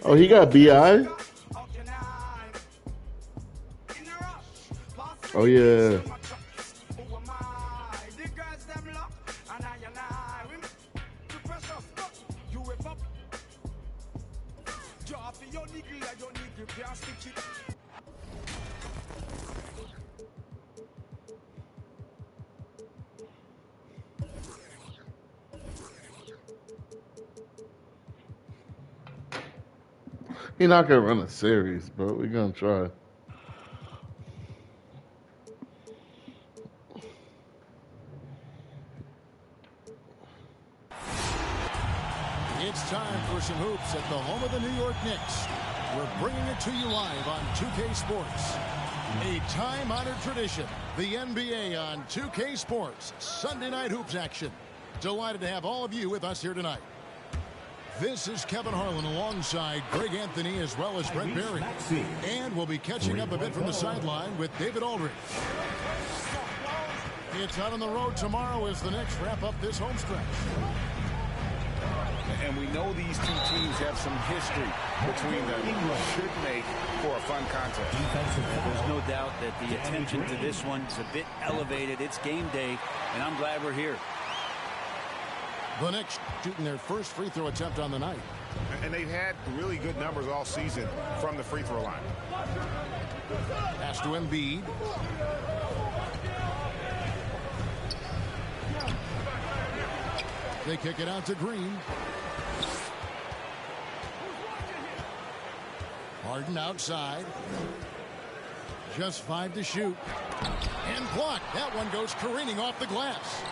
Oh, he got BI? Oh, yeah. He's not going to run a series, but we're going to try. It's time for some hoops at the home of the New York Knicks. We're bringing it to you live on 2K Sports. A time-honored tradition, the NBA on 2K Sports, Sunday night hoops action. Delighted to have all of you with us here tonight. This is Kevin Harlan alongside Greg Anthony as well as Brent Barry. And we'll be catching up a bit from the sideline with David Aldridge. It's out on the road tomorrow as the Knicks wrap up this home stretch. And we know these two teams have some history between them. Should make for a fun contest. There's no doubt that the attention to this one is a bit elevated. It's game day, and I'm glad we're here. The Knicks shooting their first free throw attempt on the night. And they've had really good numbers all season from the free throw line. Pass to Embiid. They kick it out to Green. Harden outside. Just 5 to shoot. And blocked. That one goes careening off the glass.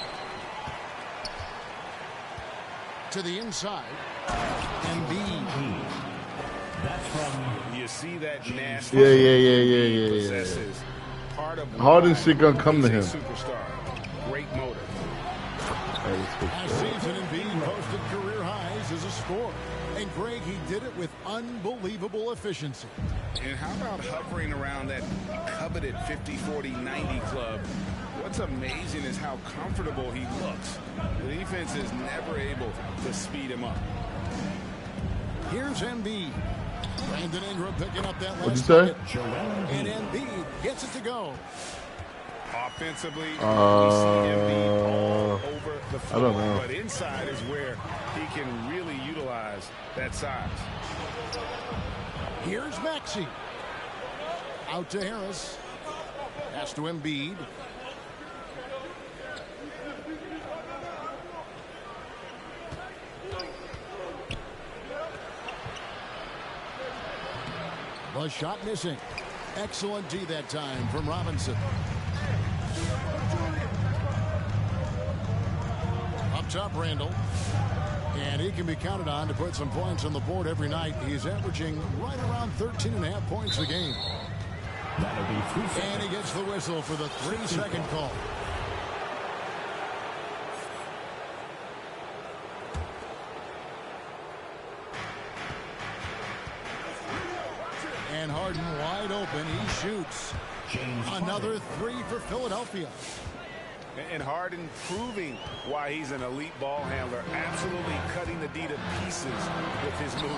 To the inside. Embiid. That's from. You see that nasty. Yeah. Possesses part of Harden shit gonna come to him. Superstar. Great motor. Last season, Embiid posted career highs as a scorer. And Greg, he did it with unbelievable efficiency. And how about hovering around that coveted 50-40-90 club? What's amazing is how comfortable he looks. The defense is never able to speed him up. Here's Embiid. Brandon Ingram picking up that last What'd you say? bucket. And Embiid gets it to go. Offensively, we see Embiid all over the floor, I don't know. but inside is where he can really utilize that size. Here's Maxey. Out to Harris. Pass to Embiid. The shot missing. Excellent D that time from Robinson. Up top, Randall. And he can be counted on to put some points on the board every night. He's averaging right around 13.5 points a game. That'll be 3 seconds. And he gets the whistle for the 3-second call. And Harden wide open. He shoots. Another 3 for Philadelphia. And Harden proving why he's an elite ball handler, absolutely cutting the D to pieces with his move.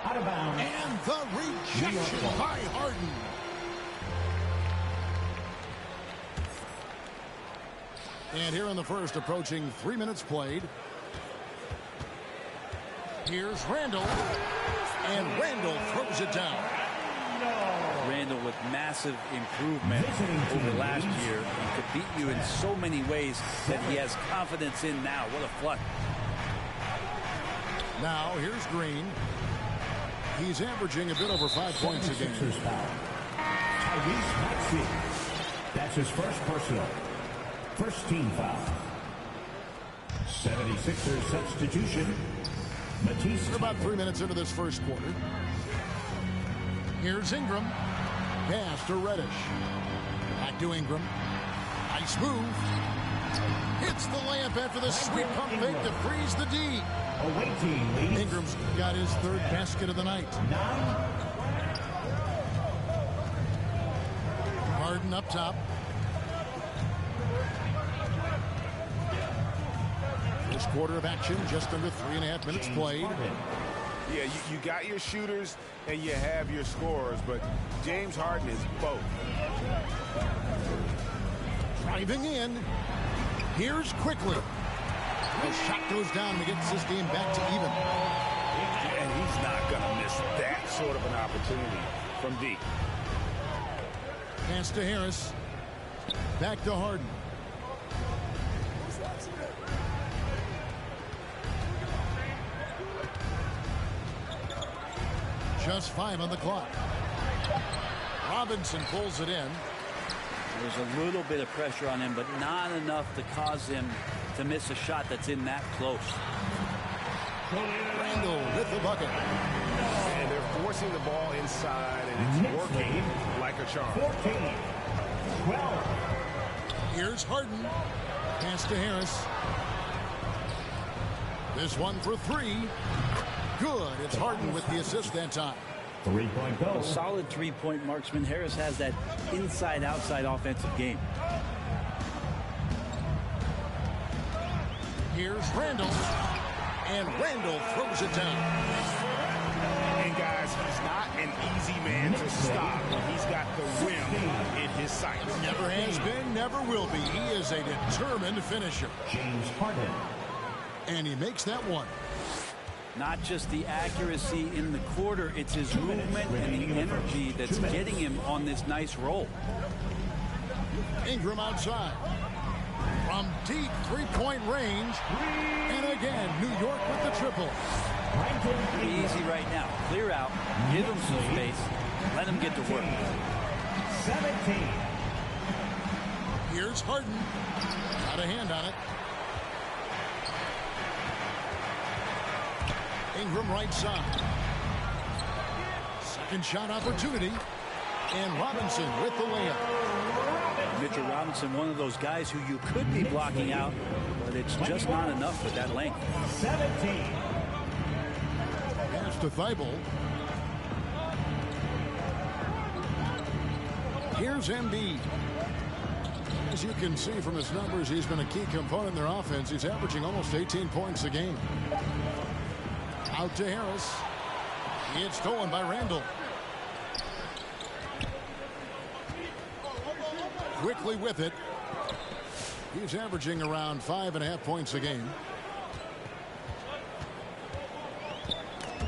Out of bounds. And the rejection by Harden. And here in the first, approaching 3 minutes played. Here's Randall. And Randall throws it down. Randall with massive improvement over last year. He could beat you in so many ways that he has confidence in now. What a flush. Now here's Green. He's averaging a bit over 5 points a game. Tyrese Maxey. That's his first personal. First team foul. 76ers substitution. Matisse. We're about 3 minutes into this first quarter. Here's Ingram. Pass to Reddish. Back to Ingram. Nice move. Hits the layup after the sweep pump fake to freeze the D. Away team leads. Ingram's got his 3rd basket of the night. 9. Harden up top. The First quarter of action, just under 3.5 minutes played. Yeah, you got your shooters and you have your scorers, but James Harden is both. Driving in. Here's Quickly. The shot goes down and gets this game back to even. And he's not going to miss that sort of an opportunity from deep. Pass to Harris. Back to Harden. Just 5 on the clock. Robinson pulls it in. There's a little bit of pressure on him, but not enough to cause him to miss a shot that's in that close. Randall with the bucket. And they're forcing the ball inside, and it's working like a charm. 14, 12. Here's Harden. Pass to Harris. This one for 3. Good. It's Harden with the assist that time. 3-point goal. A solid three-point marksman. Harris has that inside-outside offensive game. Here's Randall. And Randall throws it down. And guys, he's not an easy man to stop when he's got the rim in his sights. Never has been, never will be. He is a determined finisher. James Harden. And he makes that one. Not just the accuracy in the quarter, it's his movement and the energy that's getting him on this nice roll. Ingram outside. From deep three-point range. And again, New York with the triple. Easy right now. Clear out. Give him some space. Let him get to work. 17. Here's Harden. Got a hand on it. Ingram right side. Second shot opportunity. And Robinson with the layup. Mitchell Robinson, one of those guys who you could be blocking out, but it's just not enough with that length. 17. Pass to Thibault. Here's Embiid. As you can see from his numbers, he's been a key component in their offense. He's averaging almost 18 points a game. Out to Harris. It's stolen by Randall. Quickly with it. He's averaging around 5.5 points a game.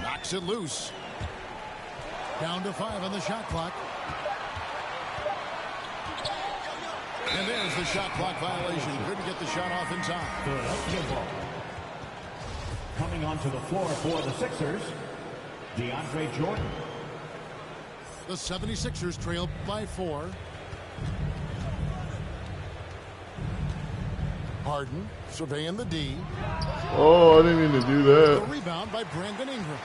Knocks it loose. Down to 5 on the shot clock. And there's the shot clock violation. Couldn't get the shot off in time. Philadelphia ball. Coming onto the floor for the Sixers, DeAndre Jordan. The 76ers trail by 4. Harden surveying the D. Oh, I didn't mean to do The that. rebound by Brandon Ingram.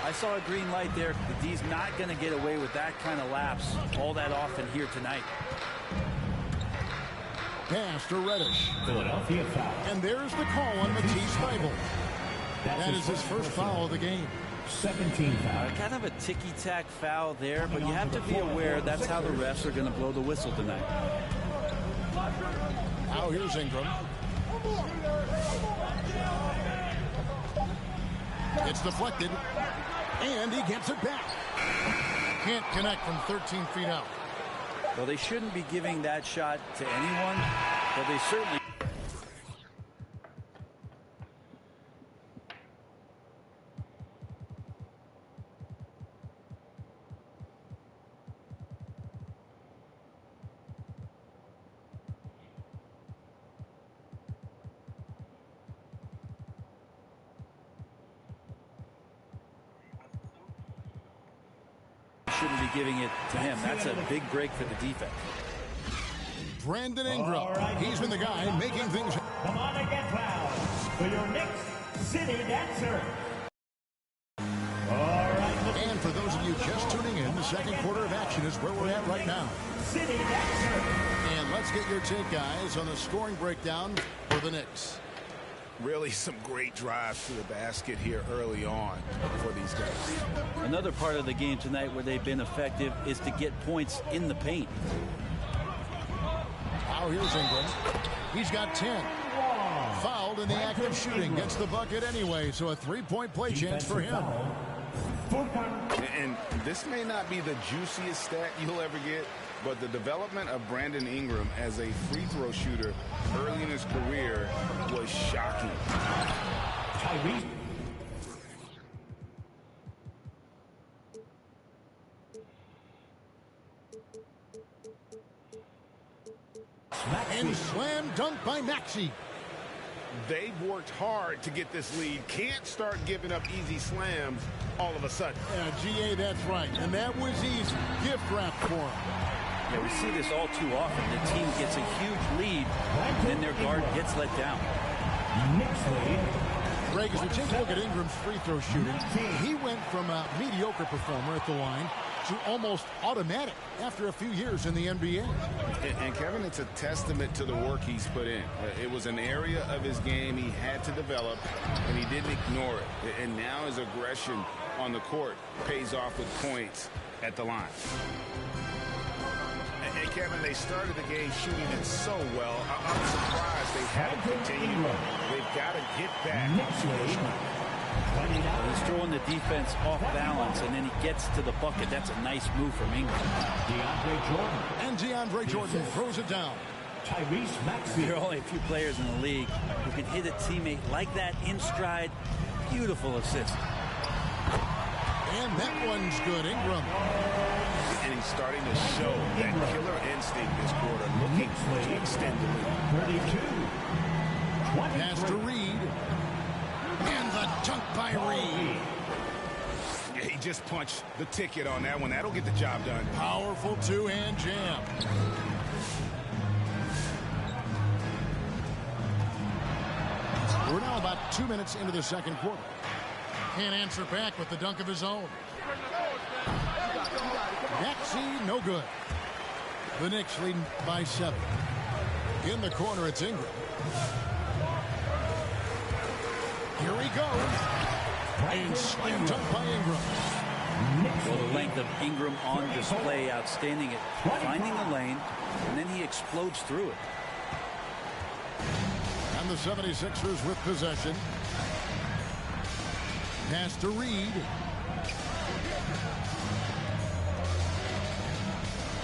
I saw a green light there. The D's not going to get away with that kind of lapse all that often here tonight. Pass to Reddish. Philadelphia foul. And there's the call on Matisse Thybulle. That is his first foul of the game. 17 foul. Kind of a ticky-tack foul there, but you have to be aware that's how the refs are going to blow the whistle tonight. Now here's Ingram. It's deflected. And he gets it back. Can't connect from 13 feet out. Well, they shouldn't be giving that shot to anyone, but they certainly... shouldn't be giving it to him. That's a big break for the defense. Brandon Ingram. He's been the guy making things. Come on and get loud for your next City Dancer. All right. And for those of you just tuning in, the second quarter of action is where we're at right now. City Dancer. And let's get your take, guys, on the scoring breakdown for the Knicks. Really some great drives to the basket here early on for these guys. Another part of the game tonight where they've been effective is to get points in the paint. Now here's Ingram. He's got 10. fouled in the act of shooting. Gets the bucket anyway, so a three-point play chance for him. And this may not be the juiciest stat you'll ever get, but the development of Brandon Ingram as a free throw shooter early in his career was shocking. Tyrese. And slam dunk by Maxey. They've worked hard to get this lead. Can't start giving up easy slams all of a sudden. Yeah, GA, that's right. And that was easy. Gift wrap for him. Yeah, we see this all too often. The team gets a huge lead, and then their guard gets let down. Greg, as we take a look at Ingram's free throw shooting, he went from a mediocre performer at the line to almost automatic after a few years in the NBA. And Kevin, it's a testament to the work he's put in. It was an area of his game he had to develop, and he didn't ignore it. And now his aggression on the court pays off with points at the line. And Kevin, they started the game shooting it so well. I'm surprised they haven't continued. They've got to get back. He's throwing the defense off balance, and then he gets to the bucket. That's a nice move from Ingram. DeAndre Jordan. And DeAndre Jordan throws it down. Tyrese Maxey. There are only a few players in the league who can hit a teammate like that in stride. Beautiful assist. And that one's good. Ingram. And he's starting to show that killer instinct this quarter, looking to extend the lead. 32. Pass to Reed. And the dunk by Reed. Yeah, he just punched the ticket on that one. That'll get the job done. Powerful two-hand jam. We're now about 2 minutes into the second quarter. Can't answer back with the dunk of his own. Maxey, no good. The Knicks leading by 7. In the corner, it's Ingram. Here he goes. And slam dunk by Ingram. Well, the length of Ingram on display, outstanding at finding the lane, and then he explodes through it. And the 76ers with possession. Pass to Reed.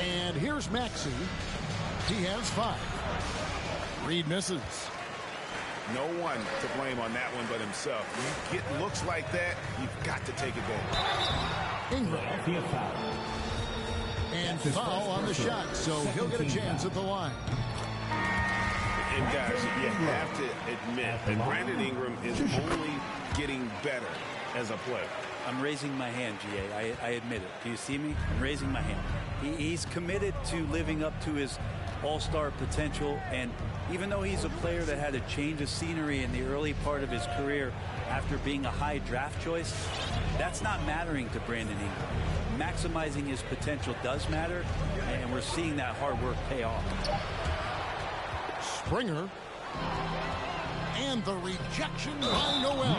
And here's Maxey. He has 5. Reed misses. No one to blame on that one but himself. When you get looks like that, you've got to take advantage. Ingram. And foul on the shot, so he'll get a chance at the line. And guys, you have to admit that Brandon Ingram is only getting better as a player. I'm raising my hand, GA. I admit it. Do you see me? I'm raising my hand. He's committed to living up to his all-star potential, and even though he's a player that had a change of scenery in the early part of his career after being a high draft choice, that's not mattering to Brandon Ingram. Maximizing his potential does matter, and we're seeing that hard work pay off. Springer. And the rejection by Noel.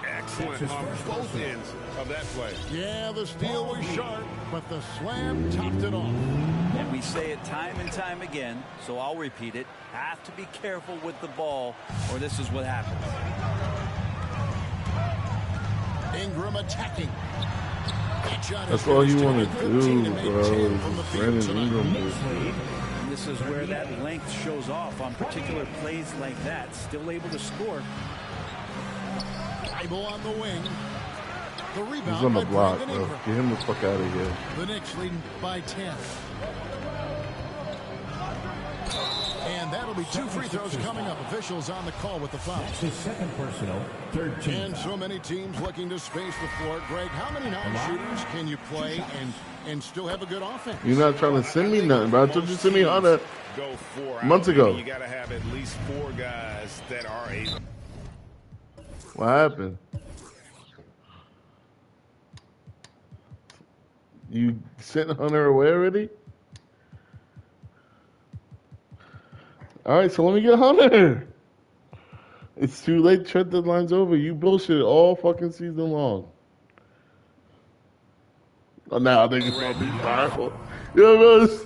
Excellent on both ends of that play. Yeah, the steal was sharp, but the slam topped it off. And we say it time and time again, so I'll repeat it. Have to be careful with the ball, or this is what happens. Ingram attacking. That's all you want to do, bro, is Brandon Ingram. And this is where that length shows off on particular plays like that. Still able to score. Bible on the wing. The rebound. He's on the by block, Brandon bro. Ingram. Get him the fuck out of here. The Knicks leading by 10. And that'll be 2 free throws coming up. Officials on the call with the foul. That's his second personal, third team. And so many teams looking to space the floor. Greg, how many non-shooters can you play and still have a good offense? You're not trying to send me nothing, bro. I told you to send me Hunter Go 4 months ago. You got to have at least 4 guys that are able. What happened? You sent Hunter away already? All right, so let me get Hunter. It's too late. Trade deadline's over. You bullshit all fucking season long. Oh, now they can be powerful. You know what I mean?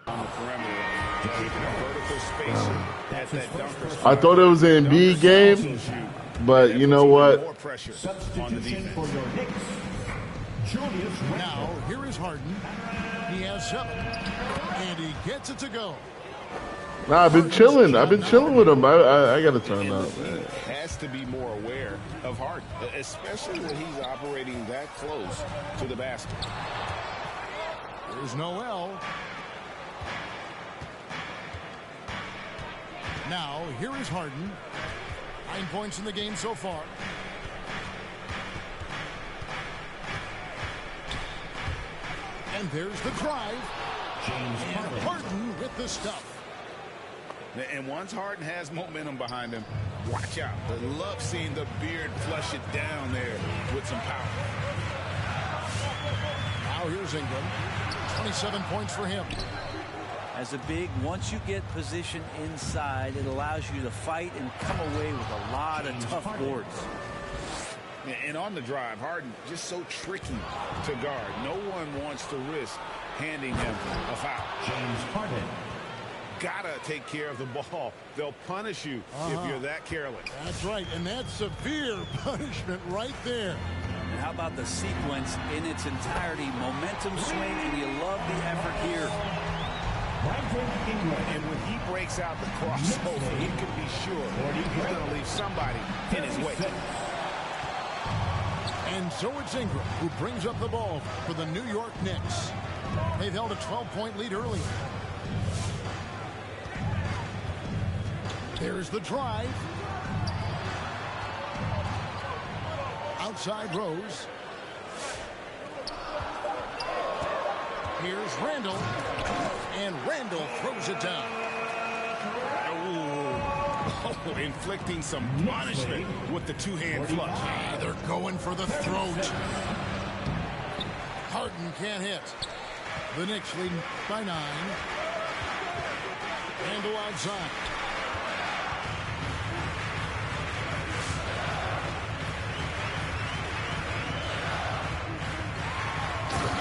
On the perimeter. keeping a vertical spacer at that dunker spot. I thought it was an Embiid game, but you know what? More pressure on the Substitution for defense. your Knicks, Julius Randle. Now, here is Harden. He has 7. And he gets it to go. Nah, I've been chilling. I've been chilling with him. I gotta turn And the up, man. league has to be more aware of Harden, especially when he's operating that close to the basket. Here's Noel. Now, here is Harden. 9 points in the game so far. And there's the drive. James And Harden. Harden with the stuff. And once Harden has momentum behind him, watch out. I love seeing the beard flush it down there with some power. Now here's Ingram. 27 points for him. As a big, once you get position inside, it allows you to fight and come away with a lot of tough boards. And on the drive, Harden just so tricky to guard. No one wants to risk handing him a foul. James Harden. Gotta take care of the ball. They'll punish you if you're that careless. That's right, and that's severe punishment right there. And how about the sequence in its entirety? Momentum swing, and you love the effort here. Brandon Ingram. And when he breaks out the crossover, he can be sure he's going to leave somebody in his way. And so it's Ingram who brings up the ball for the New York Knicks. They've held a 12-point lead earlier. There's the drive. Outside Rose. Here's Randall. And Randall throws it down. Oh, inflicting some punishment with the two-hand flush. They're going for the throat. Harden can't hit. The Knicks lead by 9. Randall outside.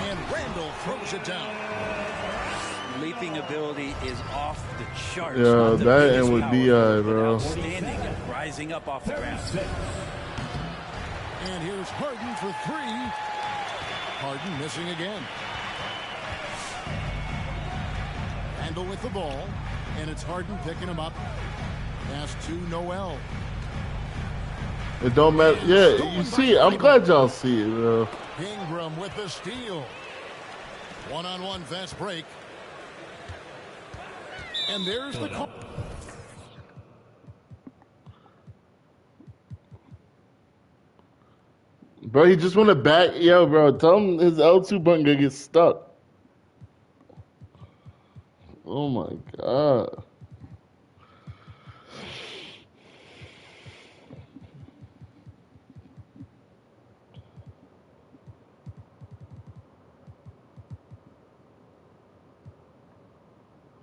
And Randall throws it down. Leaping ability is off the charts. Yeah, Not the that biggest and with power, B.I., but bro. outstanding at rising up off the ground. And here's Harden for 3. Harden missing again. Randall with the ball. And it's Harden picking him up. Pass to Noel. It don't matter. Yeah, you see it. I'm glad y'all see it, bro. Ingram with the steal. One-on-one fast break. And there's the call. Bro, he just want to back. Yo, bro, tell him his L2 button gonna get stuck. Oh my God.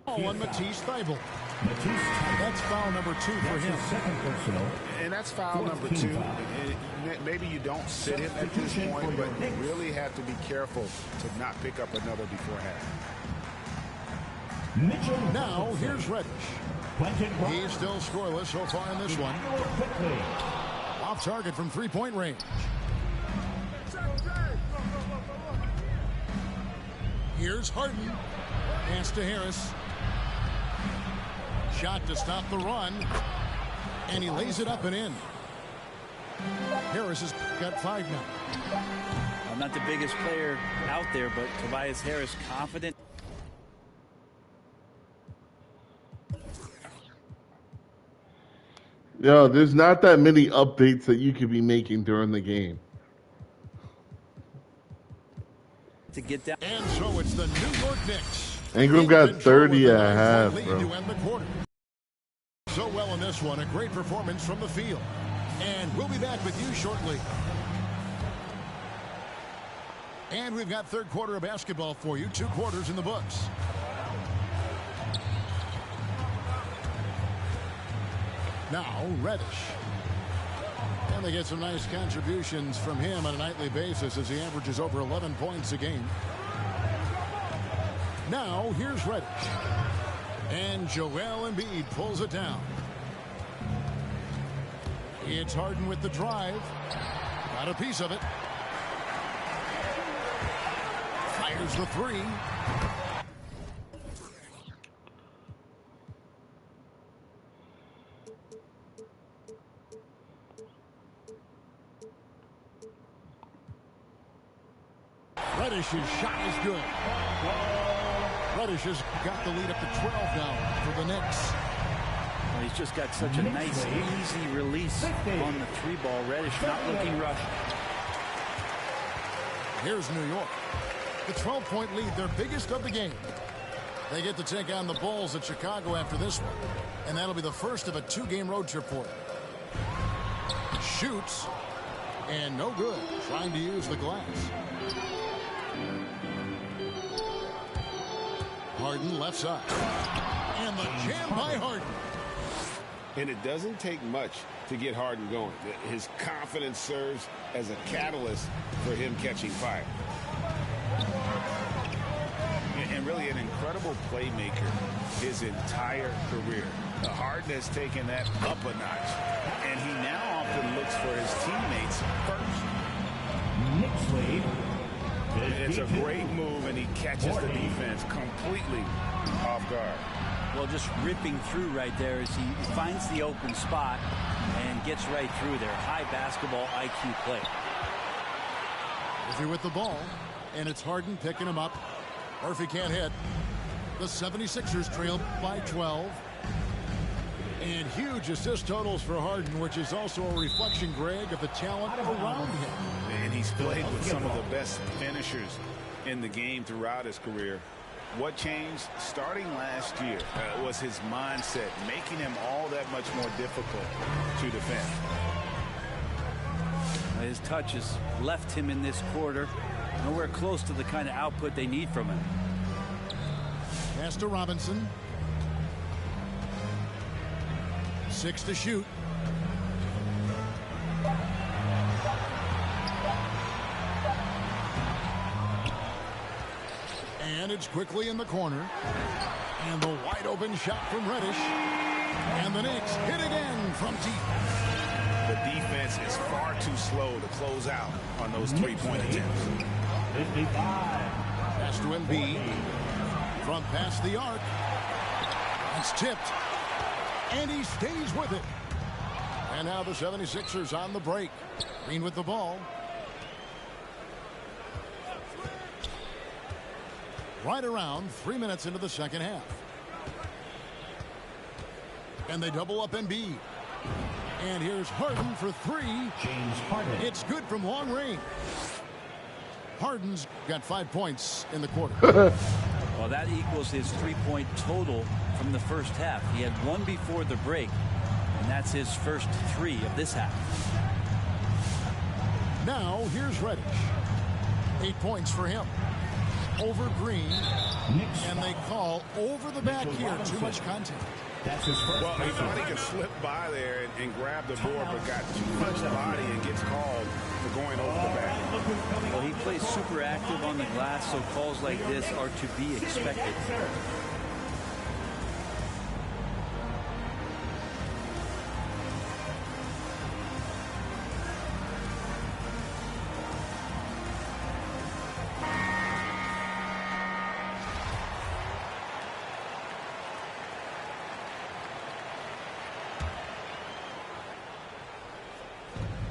On Matisse Thybulle. Matisse. That's foul number 2 for That's him. his second personal. And that's foul number 2. Maybe you don't sit him at this point, but you really have to be careful to not pick up another before half. Mitchell. Now here's Reddish. Quentin He's still scoreless so far in this one. quickly. Off target from 3-point range. Here's Harden. Pass to Harris. Shot to stop the run. And he lays it up and in. Harris has got 5 now. I'm not the biggest player out there, but Tobias Harris confident. Yo, there's not that many updates that you could be making during the game. To get down. And so it's the New York Knicks. Ingram got In control 30 with at a 9-point half, lead bro. to end the quarter. So well in this one, a great performance from the field. And we'll be back with you shortly. And we've got third quarter of basketball for you. 2 quarters in the books. Now, Reddish. And they get some nice contributions from him on a nightly basis as he averages over 11 points a game. Now, here's Reddish. And Joel Embiid pulls it down. It's Harden with the drive. Got a piece of it. Fires the three. Reddish's shot is good. Reddish has got the lead up to 12 now for the Knicks. Well, he's just got such a nice, easy release on the three ball. Reddish not looking rushed. Here's New York. The 12-point lead, their biggest of the game. They get to take on the Bulls at Chicago after this one. And that'll be the first of a 2-game road trip for them. Shoots. And no good. Trying to use the glass. Harden left side. And the jam by Harden. And it doesn't take much to get Harden going. His confidence serves as a catalyst for him catching fire. And really an incredible playmaker his entire career. Harden has taken that up a notch. And he now often looks for his teammates first. Knicks lead. It's a great move, and he catches the defense completely off guard. Well, just ripping through right there as he finds the open spot and gets right through there. High basketball IQ play. Murphy with the ball, and it's Harden picking him up. Murphy can't hit. The 76ers trail by 12. And huge assist totals for Harden, which is also a reflection, Greg, of the talent around him. And he's played with some of the best finishers in the game throughout his career. What changed starting last year was his mindset, making him all that much more difficult to defend. His touch has left him in this quarter. Nowhere close to the kind of output they need from him. Pass to Robinson. 6 to shoot. And it's quickly in the corner. And the wide open shot from Reddish. And the Knicks hit again from deep. The defense is far too slow to close out on those three-point attempts. 55. Pass to Embiid. From past the arc. It's tipped. And he stays with it. And now the 76ers on the break. Green with the ball. Right around 3 minutes into the second half. And they double up Embiid. And here's Harden for three. James Harden. It's good from long range. Harden's got 5 points in the quarter. Well, that equals his three-point total from the first half. He had one before the break, and that's his first three of this half. Now, here's Reddish. 8 points for him. Over Green. And they call over the back here. Too much contact. That's his first. Well, he thought he could slip by there and grab the board, but got too much body and gets called for going over the back. Well, he plays super active on the glass, so calls like this are to be expected.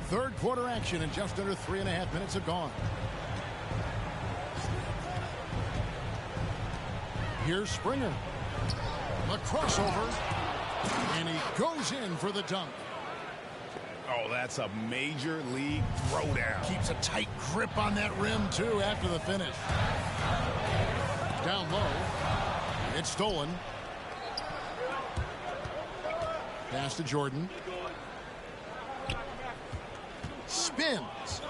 Third quarter action, and just under 3.5 minutes have gone. Here's Springer. The crossover. And he goes in for the dunk. Oh, that's a major league throwdown. Keeps a tight grip on that rim, too, after the finish. Down low. It's stolen. Pass to Jordan. Spins.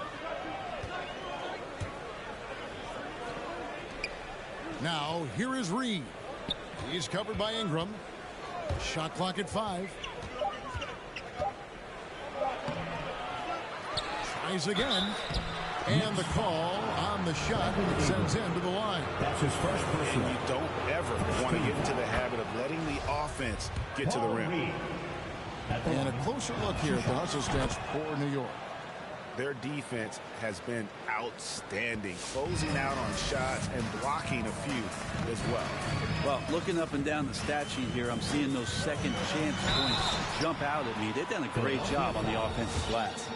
Now, here is Reed. He's covered by Ingram. Shot clock at 5. Tries again. And the call on the shot sends him to the line. That's his first personal. And you don't ever want to get into the habit of letting the offense get to the rim. And a closer look here at the hustle stats for New York. Their defense has been outstanding, closing out on shots and blocking a few as well. Well, looking up and down the stat sheet here, I'm seeing those second chance points jump out at me. They've done a great job on the offensive glass.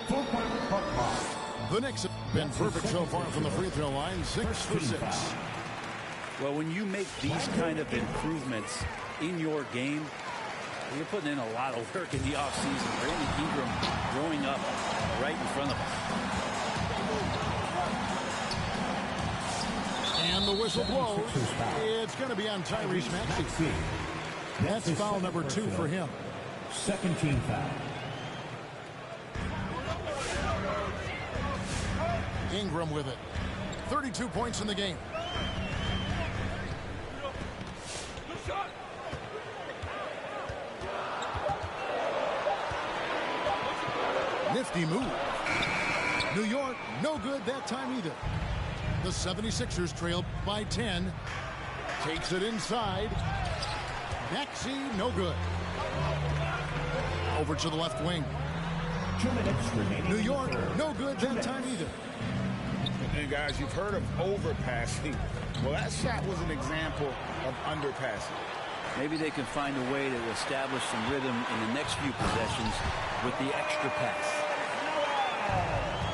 The Knicks have been perfect so far from the free throw line, 6 for 6. Well, when you make these kind of improvements in your game, you're putting in a lot of work in the offseason. Brandon Ingram growing up right in front of us. And the whistle blows. It's going to be on Tyrese Maxey. That's foul number 2 for him. Second team foul. Ingram with it. 32 points in the game. Nifty move. New York, no good that time either. The 76ers trail by 10. Takes it inside. Maxey, no good. Over to the left wing. 2 minutes remaining. New York, no good that time either. And guys, you've heard of overpassing. Well, that shot was an example of underpassing. Maybe they can find a way to establish some rhythm in the next few possessions with the extra pass.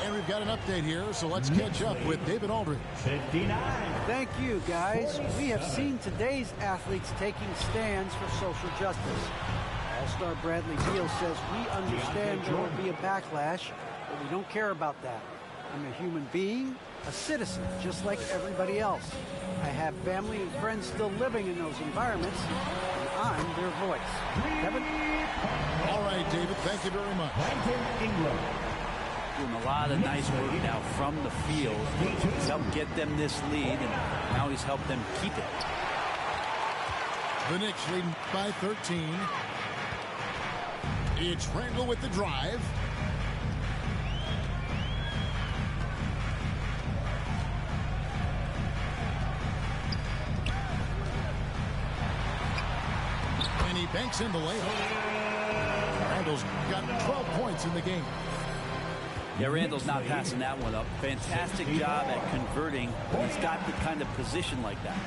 And we've got an update here, so let's catch up with David Aldridge. 59. Thank you, guys. We have seen today's athletes taking stands for social justice. All-Star Bradley Beal says, we understand there will be a backlash, but we don't care about that. I'm a human being, a citizen, just like everybody else. I have family and friends still living in those environments, and I'm their voice. Kevin? All right, David, thank you very much. Brandon Ingram. Doing a lot of nice work now from the field. He's helped get them this lead, and now he's helped them keep it. The Knicks leading by 13. It's Randall with the drive. And he banks in the layup. Randall's got 12 points in the game. Yeah, Randall's not passing that one up. Fantastic job at converting. He's got the kind of position like that.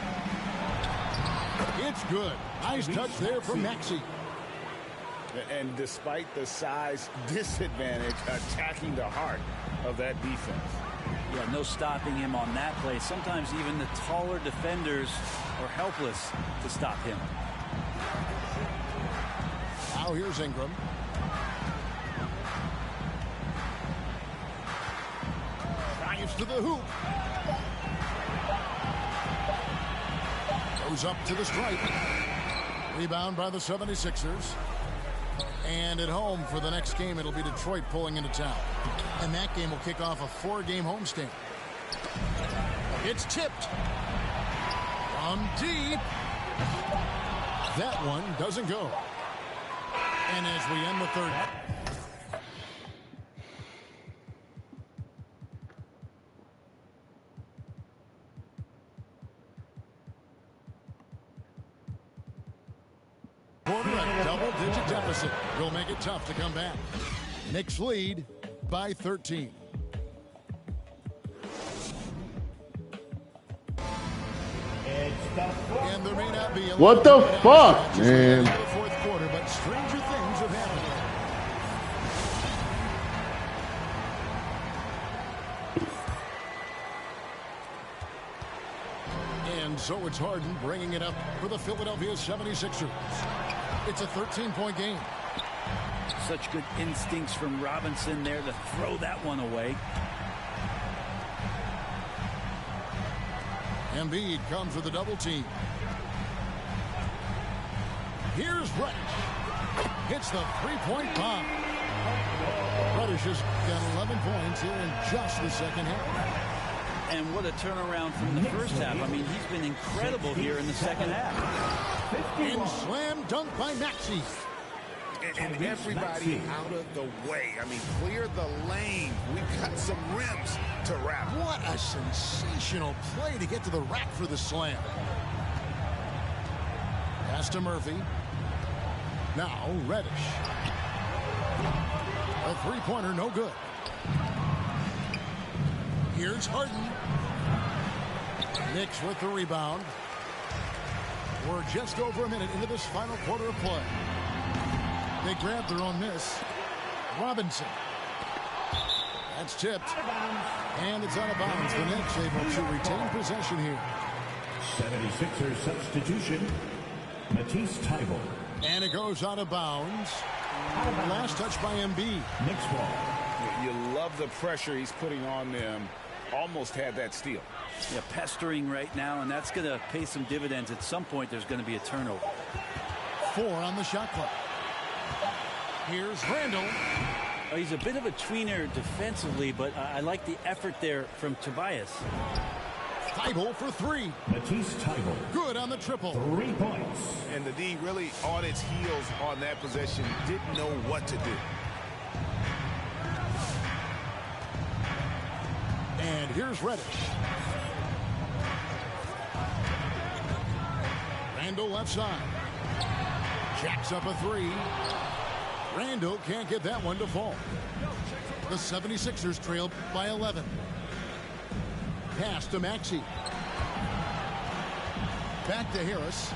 It's good. Nice touch there from Maxey. And despite the size disadvantage, attacking the heart of that defense. Yeah, no stopping him on that play. Sometimes even the taller defenders are helpless to stop him. Now here's Ingram. Drives to the hoop. Goes up to the stripe. Rebound by the 76ers. And at home for the next game, it'll be Detroit pulling into town. And that game will kick off a 4-game homestand. It's tipped. From deep. That one doesn't go. And as we end the third. Quarter, a double-digit deficit will make it tough to come back. Knicks lead by 13. And there may not be a What the fuck, man? the fourth quarter, but stranger things have happened. And so it's Harden bringing it up for the Philadelphia 76ers. It's a 13-point game. Such good instincts from Robinson there to throw that one away. Embiid comes with a double team. Here's Reddish. Hits the three-point bomb. Reddish has got 11 points here in just the second half. And what a turnaround from the first half. I mean, he's been incredible here in the second half. And slam dunk by Maxey. And everybody out of the way. I mean, clear the lane. We've got some rims to wrap. What a sensational play to get to the rack for the slam. Pass to Murphy. Now Reddish. A three-pointer, no good. Here's Harden. Knicks with the rebound. We're just over a minute into this final quarter of play. They grab their own miss. Robinson. That's tipped. And it's out of bounds. The Knicks able to retain possession here. 76ers substitution. Matisse Thybulle. And it goes out of bounds. Last touch by Embiid. Knicks ball. You love the pressure he's putting on them. Almost had that steal. Yeah, pestering right now, and that's going to pay some dividends. At some point, there's going to be a turnover. 4 on the shot clock. Here's Randall. Oh, he's a bit of a tweener defensively, but I like the effort there from Tobias. Thybulle for 3. Matisse Thybulle. Good on the triple. 3 points. And the D really on its heels on that possession. Didn't know what to do. And here's Reddish. Randall left side. Jacks up a 3. Randall can't get that one to fall. The 76ers trail by 11. Pass to Maxey. Back to Harris.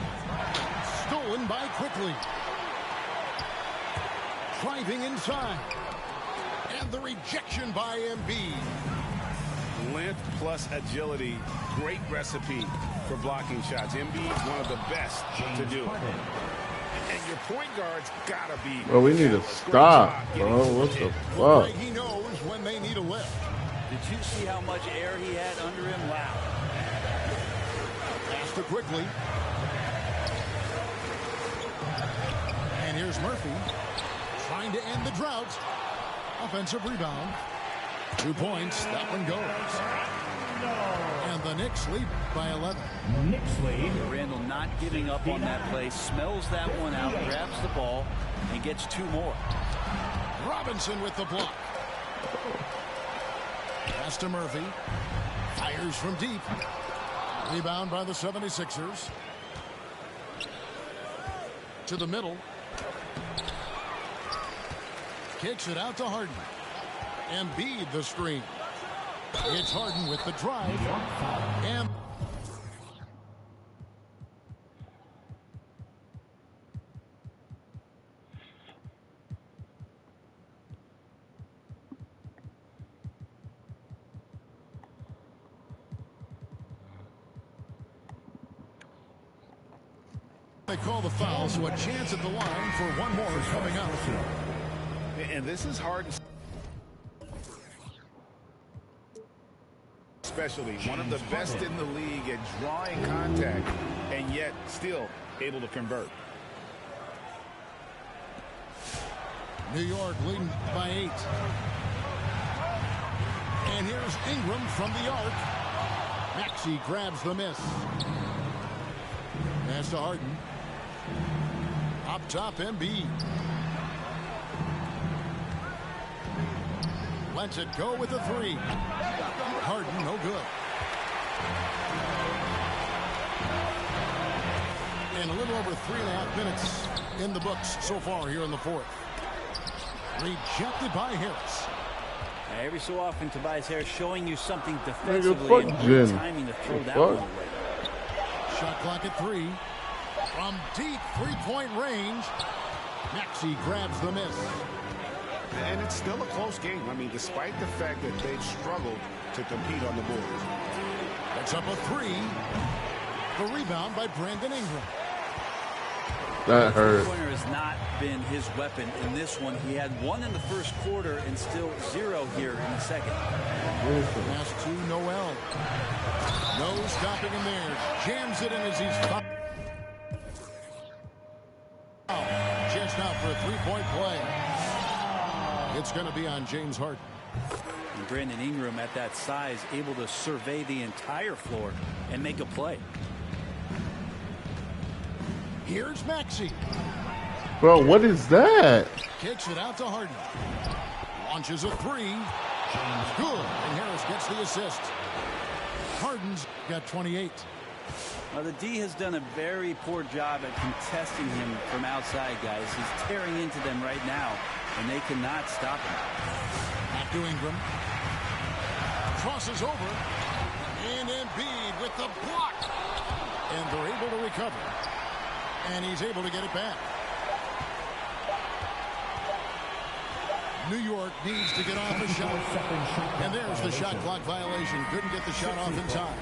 Stolen by Quickly. Driving inside. And the rejection by Embiid. Length plus agility. Great recipe for blocking shots. Embiid's one of the best to do it. And your point guard's gotta be. Well, we need to stop, bro. What the fuck? He knows when they need a lift. Did you see how much air he had under him? Wow. Pass to Quickly. And here's Murphy trying to end the drought. Offensive rebound. 2 points. That one goes. And the Knicks lead by 11. Knicks lead. Randall not giving up on that play. Smells that one out. Grabs the ball and gets 2 more. Robinson with the block. Pass to Murphy. Fires from deep. Rebound by the 76ers. To the middle. Kicks it out to Harden. Embiid the screen. It's Harden with the drive. And they call the foul, so a chance at the line for one more is coming up. And this is Harden. Specialty, one of the best in the league at drawing contact, and yet still able to convert. New York leading by 8. And here's Ingram from the arc. Maxey grabs the miss. Pass to Harden. Up top, Embiid. Lets it go with the 3. Harden, no good. And a little over 3.5 minutes in the books so far here in the 4th. Rejected by Harris. Every so often, Tobias Harris showing you something defensively and good timing to throw that one away. Shot clock at 3. From deep 3-point range, Maxey grabs the miss. And it's still a close game. I mean, despite the fact that they've struggled to compete on the board. That's up a 3. The rebound by Brandon Ingram. That hurt. The corner has not been his weapon in this one. He had 1 in the first quarter and still 0 here in the second. Pass to Noel. No stopping him there. Jams it in as he's fouled. Chance now for a 3-point play. It's going to be on James Harden. And Brandon Ingram at that size able to survey the entire floor and make a play. Here's Maxey. Bro, what is that? Kicks it out to Harden. Launches a three. Good. And Harris gets the assist. Harden's got 28. Well, the D has done a very poor job at contesting him from outside, guys. He's tearing into them right now, and they cannot stop him. Back to Ingram. Crosses over. And Embiid with the block. And they're able to recover. And he's able to get it back. New York needs to get off a shot. And there's the shot clock violation. Couldn't get the shot off in time.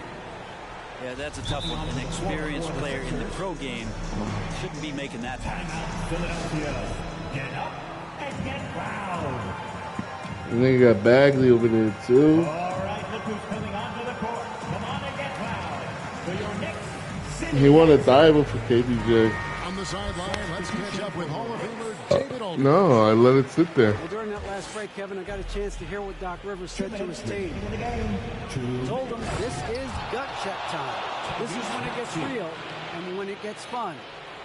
Yeah, that's a tough one. An experienced player in the pro game shouldn't be making that pass. Philadelphia, get up and get loud. And then you got Bagley over there, too. All right, look who's coming onto the court. Come on and get loud. For your next city. He won a diver for KPJ. On the sideline, let's catch up with Hall of Famer David Aldridge. No, I let it sit there. Well, during that last break, Kevin, I got a chance to hear what Doc Rivers said to his team. Told them this is gut check time. This is when it gets real and when it gets fun.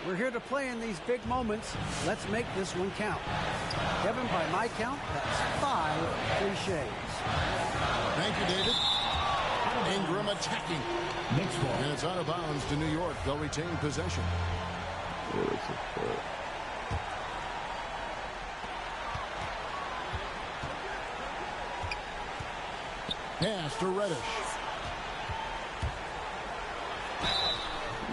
We're here to play in these big moments. Let's make this one count. Kevin, by my count, that's 5 cliches. Thank you, David. Ingram attacking. And it's out of bounds to New York. They'll retain possession. Pass to Reddish.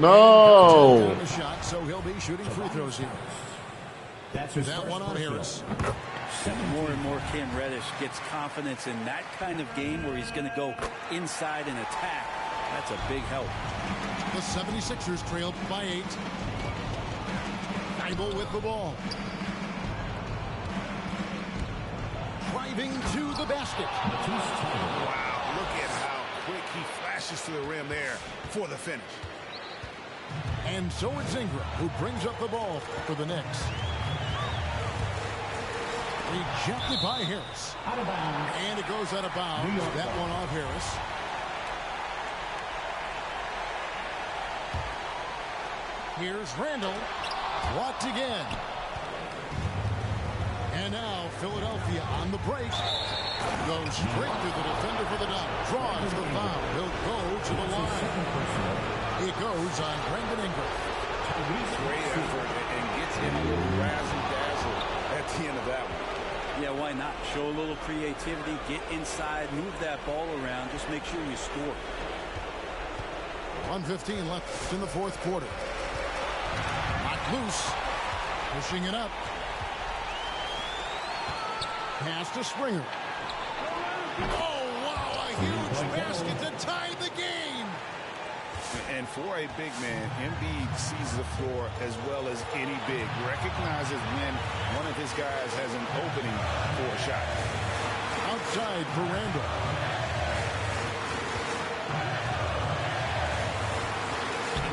No. The shot, so he'll be shooting free throws here. That's That one on Harris. More and more Cam Reddish gets confidence in that kind of game where he's going to go inside and attack. That's a big help. The 76ers trailed by 8. Thibault with the ball. Driving to the basket. Wow, look at how quick he flashes to the rim there for the finish. And so it's Ingram who brings up the ball for the Knicks. Rejected by Harris. Out of bounds. And it goes out of bounds. That one off Harris. Here's Randall. Blocked again. And now Philadelphia on the break. Goes straight to the defender for the dunk. Draws the foul. He'll go to the line. It goes on Brandon Ingram. Great effort and gets him a little razzle-dazzle at the end of that one. Yeah, why not? Show a little creativity, get inside, move that ball around, just make sure you score. 1:15 left in the fourth quarter. Knocked loose. Pushing it up. Pass to Springer. Oh, wow, a huge basket to tie the game. And for a big man, Embiid sees the floor as well as any big. Recognizes when one of his guys has an opening for a shot. Outside for Randall.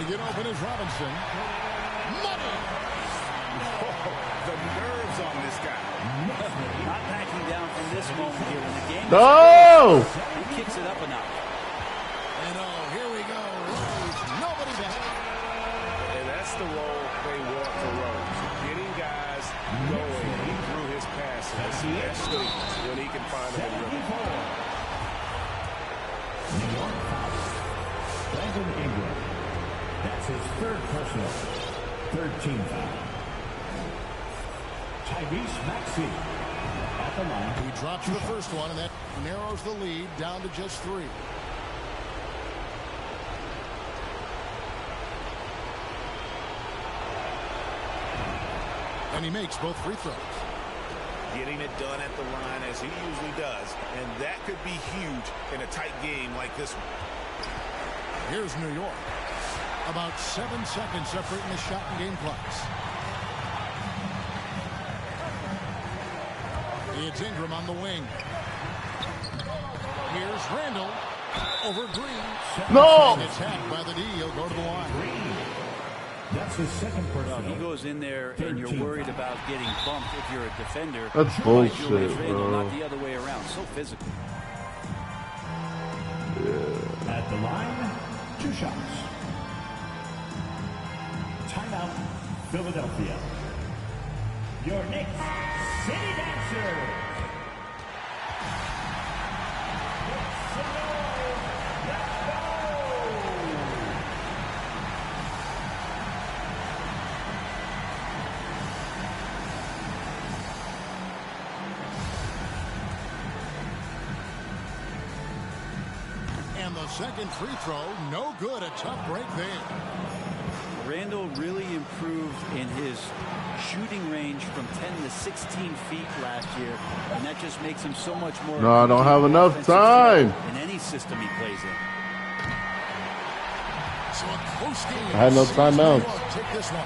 To get open is Robinson. Money! Oh, the nerves on this guy. Not backing down from this moment here when the game is No! he kicks it up a notch. And oh, here we go. Rose, nobody back. And that's the role they want for Rose. Getting guys going through his passes, especially when he can find them in rhythm. New York foul. Brandon Ingram. That's his third personal. Third team foul. Tyrese Maxey at the line. He drops the first one, and that narrows the lead down to just 3. And he makes both free throws. Getting it done at the line as he usually does. And that could be huge in a tight game like this one. Here's New York. About 7 seconds separating the shot and game clocks. It's Ingram on the wing. Here's Randall over Green. No! And attacked by the D. He'll go to the line. That's his second personal. He goes in there and you're worried about getting bumped if you're a defender. That's By bullshit, Julius Randle, bro. not the other way around. So physical. At the line, 2 shots. Timeout, Philadelphia. your Knicks City Dancers. And the second free throw, no good. A tough break there. Randall really improved in his shooting range from 10 to 16 feet last year, and that just makes him so much more. No, I don't have enough time. In any system he plays in. So a close game. I had no timeouts. Take this one.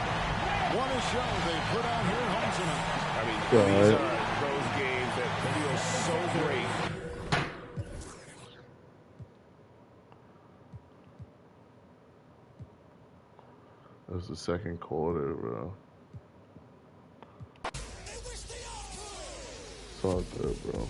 What a show they put on here at home tonight. I mean, Yeah, these right. are those games that feel so great. It was the second quarter, bro. It's all good, bro.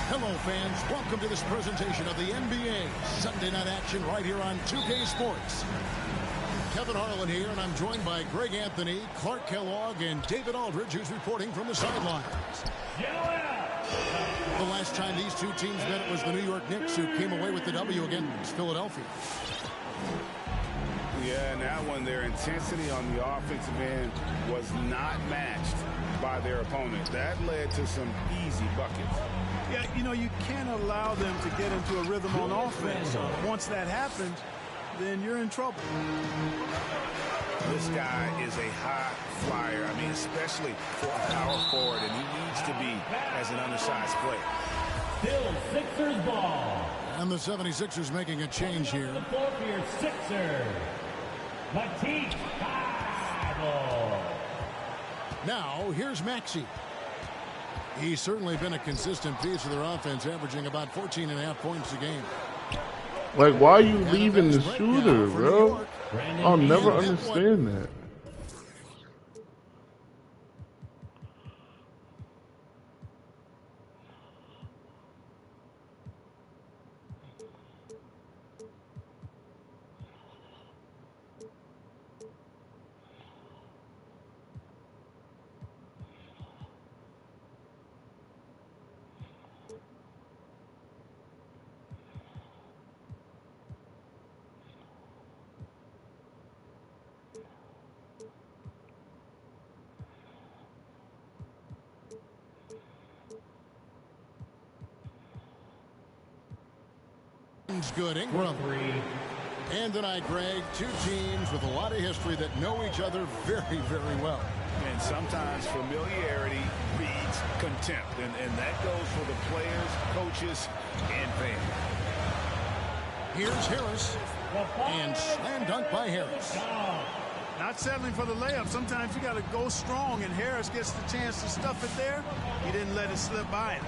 Hello, fans. Welcome to this presentation of the NBA Sunday Night Action right here on 2K Sports. Kevin Harlan here, and I'm joined by Greg Anthony, Clark Kellogg, and David Aldridge, who's reporting from the sidelines. The last time these two teams met, it was the New York Knicks who came away with the W against Philadelphia. Yeah, and that one, their intensity on the offensive end was not matched by their opponent. That led to some easy buckets. Yeah, you know, you can't allow them to get into a rhythm on offense. Once that happens, then you're in trouble. This guy is a high flyer. I mean, especially for a power forward, and he needs to be as an undersized player. Still Sixers ball. And the 76ers making a change here. The floor for your Sixers. Matisse Thybulle. Now, here's Maxey. He's certainly been a consistent piece of their offense, averaging about 14.5 points a game. Like, why are you leaving the shooter, bro? I'll never understand that. Good. Ingram. And tonight, Greg, two teams with a lot of history that know each other very, very well. And And sometimes familiarity breeds contempt. And that goes for the players, coaches, and fans. Here's Harris. And slam dunk by Harris. Not settling for the layup. Sometimes you got to go strong, and Harris gets the chance to stuff it there. He didn't let it slip by him.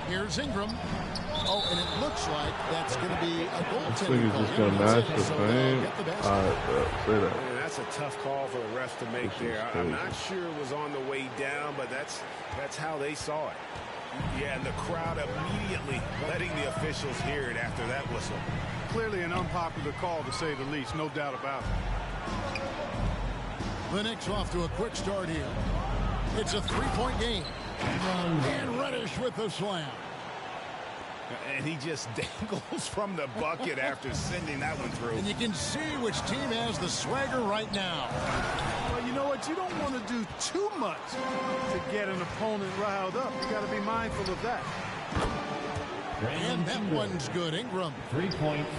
Here's Ingram. Oh, and it looks like that's going to be a This goaltending nigga's call. just gonna match the fame. Say that. Yeah, that's a tough call for the refs to make there. I'm not sure it was on the way down, but that's how they saw it. Yeah, and the crowd immediately letting the officials hear it after that whistle. Clearly an unpopular call, to say the least. No doubt about it. The Knicks off to a quick start here. It's a three-point game. And Reddish with the slam. And he just dangles from the bucket after sending that one through. And you can see which team has the swagger right now. Well, you know what? You don't want to do too much to get an opponent riled up. You got to be mindful of that. And that one's good. Ingram. 3 points.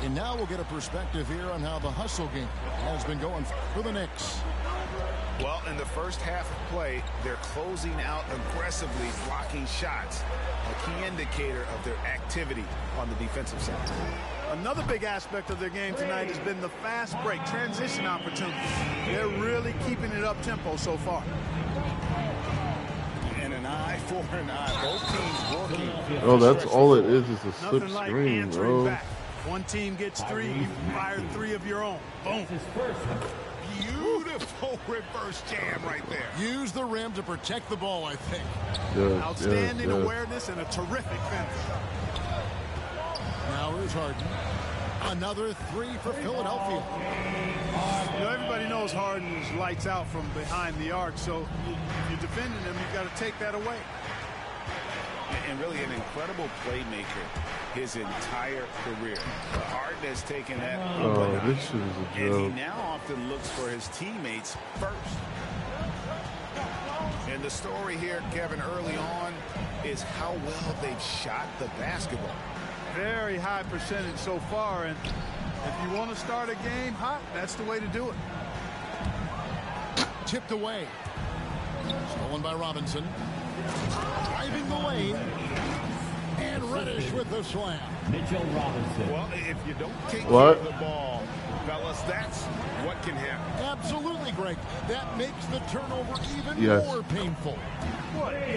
And now we'll get a perspective here on how the hustle game has been going for the Knicks. Well, in the first half of play, they're closing out aggressively, blocking shots. A key indicator of their activity on the defensive side. Another big aspect of their game tonight has been the fast break, transition opportunities. They're really keeping it up tempo so far. And an eye for an eye. Both teams working. Oh, that's all it is a slip Nothing like screen, answering bro. back. One team gets three, you fire three of your own. Boom. Beautiful reverse jam right there. Use the rim to protect the ball, I think. Yes, Outstanding yes, yes. awareness and a terrific finish. Now here's Harden. Another three for Philadelphia. You know, everybody knows Harden is lights out from behind the arc, so if you're defending him, you've got to take that away. And really an incredible playmaker his entire career. Harden has taken that. Oh, this shit is a And joke. he now often looks for his teammates first. And the story here, Kevin, early on is how well they've shot the basketball. Very high percentage so far, and if you want to start a game hot, that's the way to do it. Tipped away. Stolen by Robinson. Driving the lane. And Reddish with the slam. Mitchell Robinson. Well, if you don't take What? care of the ball, fellas, that's what can happen. Absolutely, Greg. That makes the turnover even Yes. more painful.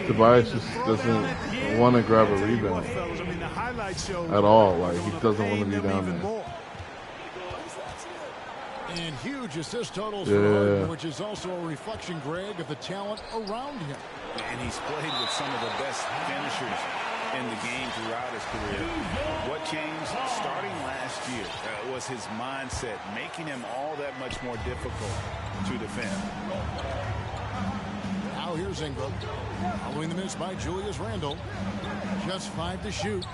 Tobias just doesn't want to grab a rebound Fellas, I mean, the highlights show at all. Like, he gonna doesn't want to pain be them down even there. more. And huge assist totals Yeah. for Harden, which is also a reflection, Greg, of the talent around him. And he's played with some of the best finishers in the game throughout his career. What changed starting last year was his mindset, making him all that much more difficult to defend. Now here's Ingram. Following the miss by Julius Randle. Just 5 to shoot.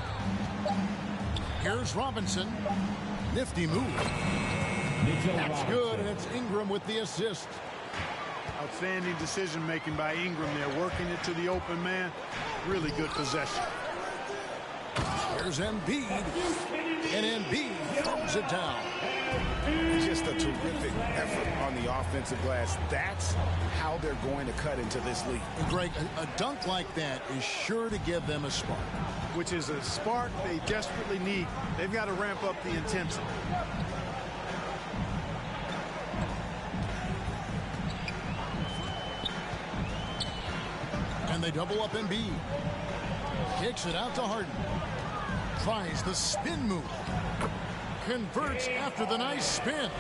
Here's Robinson. Nifty move. Mitchell That's Robinson. good, and it's Ingram with the assist. Outstanding decision making by Ingram there, working it to the open man. Really good possession. Here's Embiid. And Embiid throws it down. Just a terrific effort on the offensive glass. That's how they're going to cut into this league. And Greg, a dunk like that is sure to give them a spark. Which is a spark they desperately need. They've got to ramp up the intensity. And they double up Embiid. Kicks it out to Harden. Tries the spin move. Converts after the nice spin.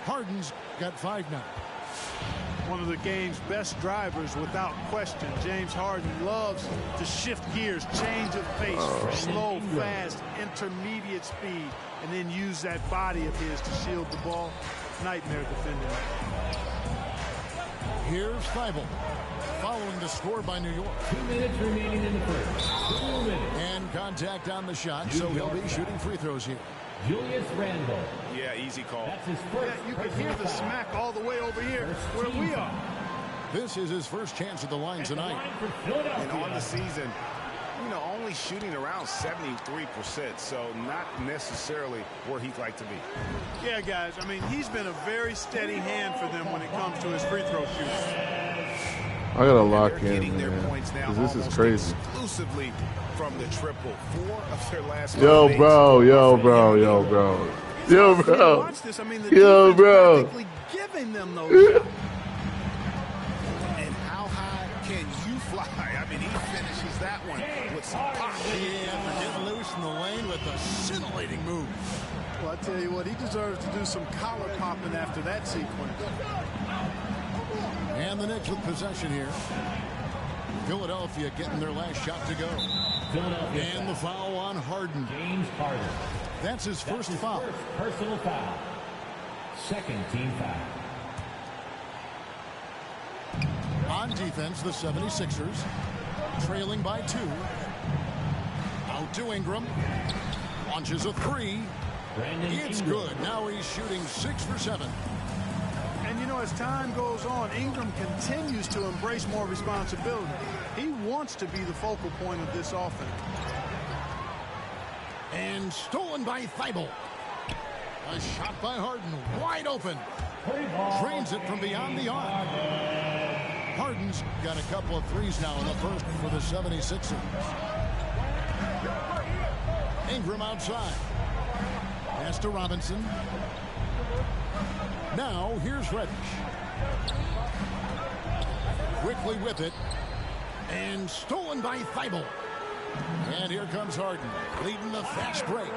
Harden's got 5 now. One of the game's best drivers without question. James Harden loves to shift gears, change of pace, slow, fast, intermediate speed, and then use that body of his to shield the ball. Nightmare defending. Here's Thibault. Following the score by New York. 2 minutes remaining in the first. 2 minutes. And contact on the shot, so he'll be shooting free throws here. Julius Randle. Yeah, easy call. That's his first. Yeah, you can hear the smack all the way over here where we are. This is his first chance at the line tonight. For Philadelphia. And on the season, you know, only shooting around 73%, so not necessarily where he'd like to be. Yeah, guys, I mean, he's been a very steady hand for them when it comes to his free throw shooting. I gotta lock They're in, getting their man. points now 'Cause this is almost crazy. exclusively from the triple. 4 of their last Yo, 5 bro, games yo, are from bro, him. yo, bro. Yo, bro. Watch this. I mean, the Yo, defense bro. practically giving them those shots. And how high can you fly? I mean, he finishes that one with some pop. Yeah, for getting loose in the lane with a scintillating move. Well, I tell you what, he deserves to do some collar popping after that sequence. And the Knicks with possession here. Philadelphia getting their last shot to go. Philadelphia And the foul on Harden. James Harden. That's his first foul. First personal foul. Second team foul. On defense, the 76ers trailing by 2. Out to Ingram. Launches a 3. Brandon It's Ingram. good. Now he's shooting 6 for 7. And, you know, as time goes on, Ingram continues to embrace more responsibility. He wants to be the focal point of this offense. And stolen by Thibault. A shot by Harden. Wide open. Drains it from beyond the arc. Harden's got a couple of threes now in the first for the 76ers. Ingram outside. Pass to Robinson. Now here's Reddish. Quickly with it. And stolen by Thibault. And here comes Harden, leading the fast break.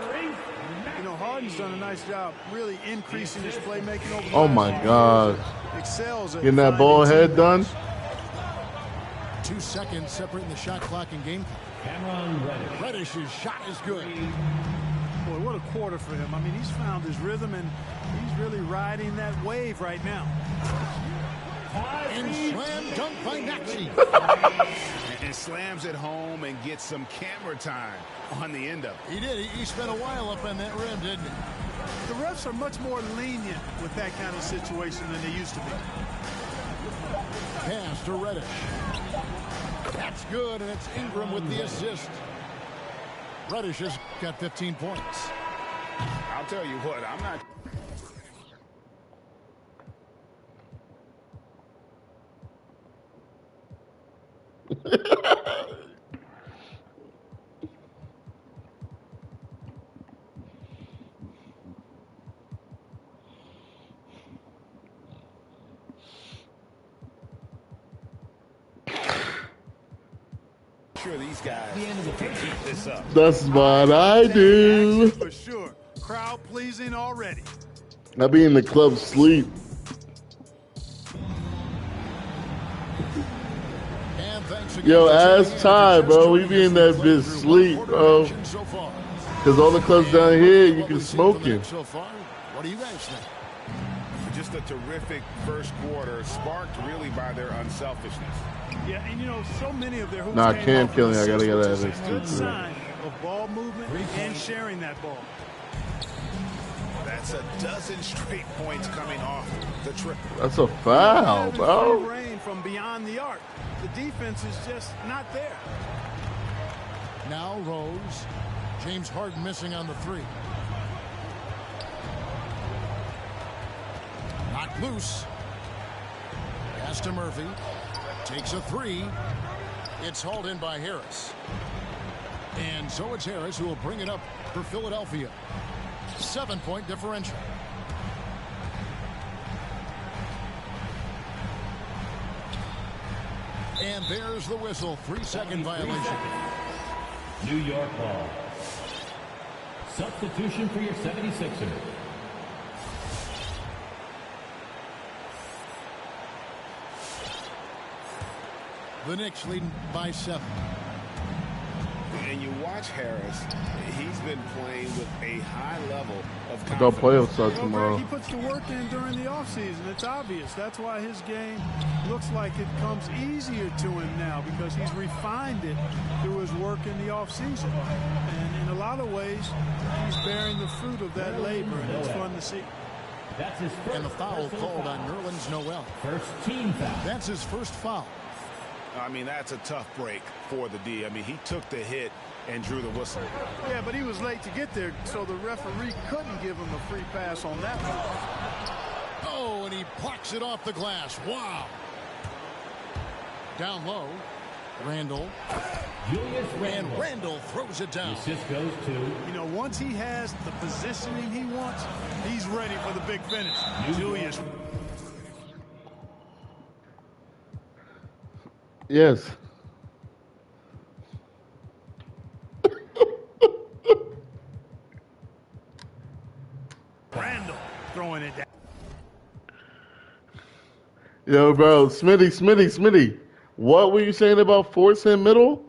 You know, Harden's done a nice job really increasing his playmaking over the Oh last my few God. years. Excels at Getting that finding ball head teammates. done. 2 seconds separating the shot clock and game clock. Cameron Reddish. Reddish's shot is good. Boy, what a quarter for him. I mean, he's found his rhythm, and he's really riding that wave right now. And slam dunk by Maxey. And slams it home and gets some camera time on the end of it. He did. He spent a while up on that rim, didn't he? The refs are much more lenient with that kind of situation than they used to be. Pass to Reddish. That's good, and it's Ingram with the assist. Reddish has got 15 points. I'll tell you what, I'm not... sure these guys can keep this up. That's what I do. For sure. Crowd pleasing already. I be in the club sleep. And thanks again Yo, for ask tuning in. Ty, If you're bro. just We joining be in us, that we've played bitch through sleep, one bro. quarter action so far. Because all the clubs down here, you What can we've seen from the smoke it. Knicks so far, what do you guys think? Just a terrific first quarter, sparked really by their unselfishness. Yeah, and you know, so many of their hoops Nah, came Cam off Killing, of I gotta get assists, that which is a next good too. sign of ball movement and sharing that ball. That's a dozen straight points coming off the triple. That's a foul, Having free bro. reign from beyond the arc. The defense is just not there. Now Rose. James Harden missing on the 3. Knocked loose. Pass to Murphy. Takes a 3. It's hauled in by Harris. And so it's Harris who will bring it up for Philadelphia. 7-point differential. And there's the whistle. 3-second violation. New York ball. Substitution for your 76ers. The Knicks leading by 7. And you watch Harris, he's been playing with a high level of Go confidence. playoff start Well, tomorrow. Greg, he puts the work in during the offseason. It's obvious. That's why his game looks like it comes easier to him now, because he's refined it through his work in the offseason. And in a lot of ways, he's bearing the fruit of that labor, and it's fun to see. That's his first And the foul personal called foul. on Nerlens Noel. First team foul. That's his first foul. I mean, that's a tough break for the D. I mean, he took the hit and drew the whistle. Yeah, but he was late to get there, so the referee couldn't give him a free pass on that one. Oh, and he plucks it off the glass. Wow. Down low, Randall. Julius And Randle. Randall throws it down. Assist goes to You know, once he has the positioning he wants, he's ready for the big finish. Julius. Yes. Randall throwing it down. Yo, bro, Smitty. What were you saying about forcing middle?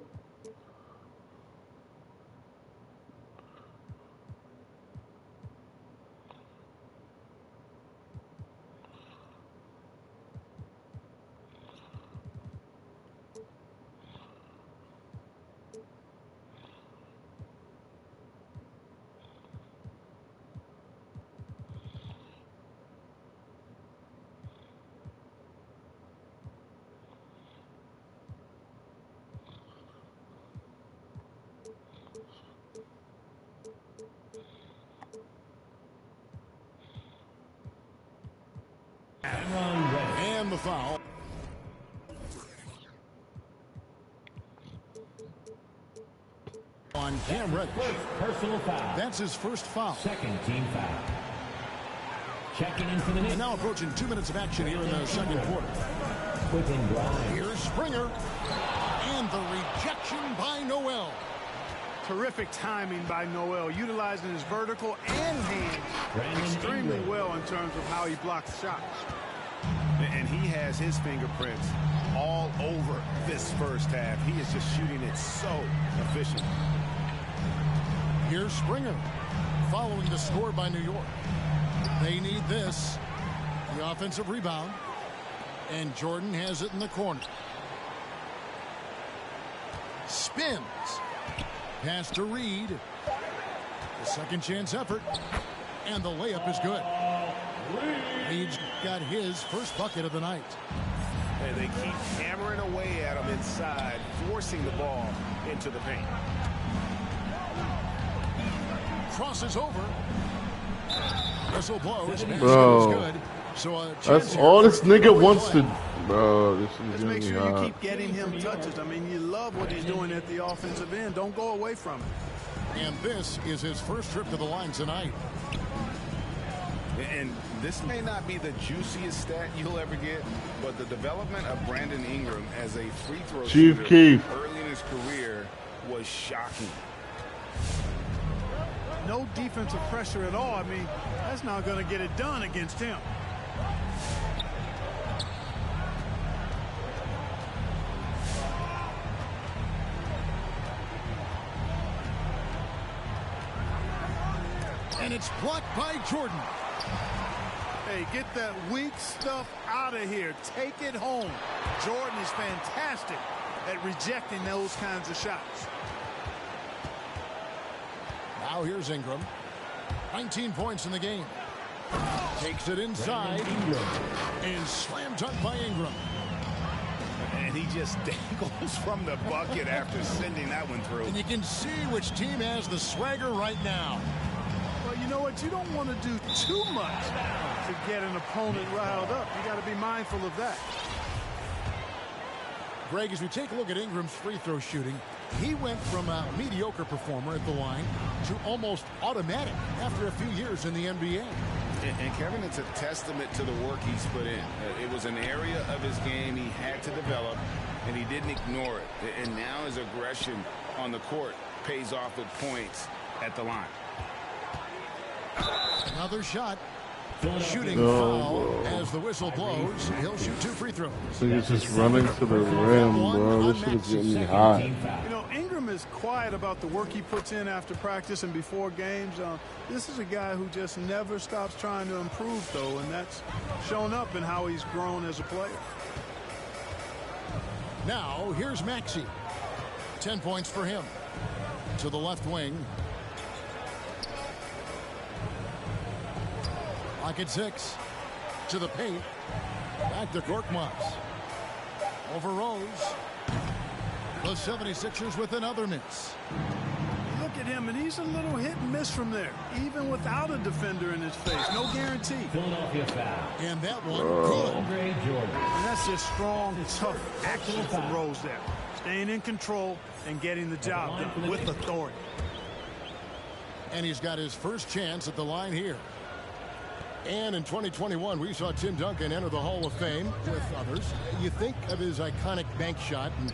Cameron Reddish. And the foul. On Cam Reddish. First personal foul. That's his first foul. Second team foul. Checking in for the And Knicks. now approaching 2 minutes of action here in the second quarter. Quentin Grimes. Here's Springer. And the rejection by Noel. Terrific timing by Noel, utilizing his vertical and hands Brandon extremely Ingram. well in terms of how he blocks shots. And he has his fingerprints all over this first half. He is just shooting it so efficient. Here's Springer. Following the score by New York. They need this. The offensive rebound. And Jordan has it in the corner. Spins. Pass to Reed. The second chance effort. And the layup is good. Reed's got his first bucket of the night. And they keep hammering away at him inside, forcing the ball into the paint. Crosses over. Whistle blows. And Bro. it is good. So a chance That's here all for this nigga Jordan wants to. Clarkson. Bro, this is Just gonna make be sure you hot. keep getting him touches. I mean, you love what he's doing at the offensive end. Don't go away from it. And this is his first trip to the line tonight. And this may not be the juiciest stat you'll ever get, but the development of Brandon Ingram as a free throw Chief shooter Keef. early in his career was shocking. No defensive pressure at all. I mean, that's not going to get it done against him. And it's blocked by Jordan. Hey, get that weak stuff out of here. Take it home. Jordan is fantastic at rejecting those kinds of shots. Now here's Ingram. 19 points in the game. Takes it inside. And slam dunk by Ingram. And he just dangles from the bucket after sending that one through. And you can see which team has the swagger right now. Well, you know what? You don't want to do too much to get an opponent riled up. You got to be mindful of that. Greg, as we take a look at Ingram's free throw shooting, he went from a mediocre performer at the line to almost automatic after a few years in the NBA. And Kevin, it's a testament to the work he's put in. It was an area of his game he had to develop, and he didn't ignore it. And now his aggression on the court pays off with points at the line. Another shot. Shooting No, foul bro. as the whistle blows. He'll shoot 2 free throws. Nigga's just running to the rim, bro. This shit is getting me hot. You know, Ingram is quiet about the work he puts in after practice and before games. This is a guy who just never stops trying to improve, though, and that's shown up in how he's grown as a player. Now, here's Maxey. 10 points for him. To the left wing. Pocket 6. To the paint. Back to Korkmaz. Over Rose. The 76ers with another miss. Look at him, and he's a little hit and miss from there, even without a defender in his face. No guarantee. Philadelphia foul. And that one good. Andre Jordan. And that's just strong, tough action from Rose there. Staying in control and getting the job done with authority. And he's got his first chance at the line here. And in 2021, we saw Tim Duncan enter the Hall of Fame with others. You think of his iconic bank shot. And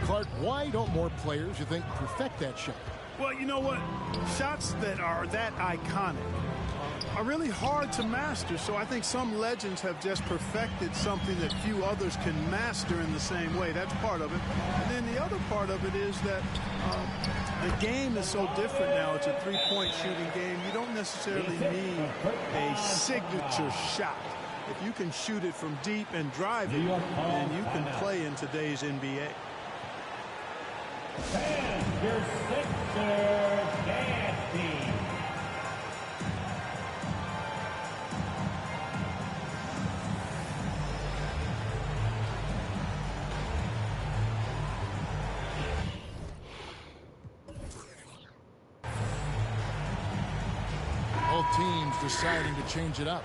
Clark, why don't more players, you think, perfect that shot? Well, you know what? Shots that are that iconic are really hard to master. So I think some legends have just perfected something that few others can master in the same way. That's part of it. And then the other part of it is that the game is so different now. It's a three-point shooting game. You don't necessarily need a signature shot. If you can shoot it from deep and drive it, then you can play in today's NBA. And your Sixers nasty. Both teams deciding to change it up.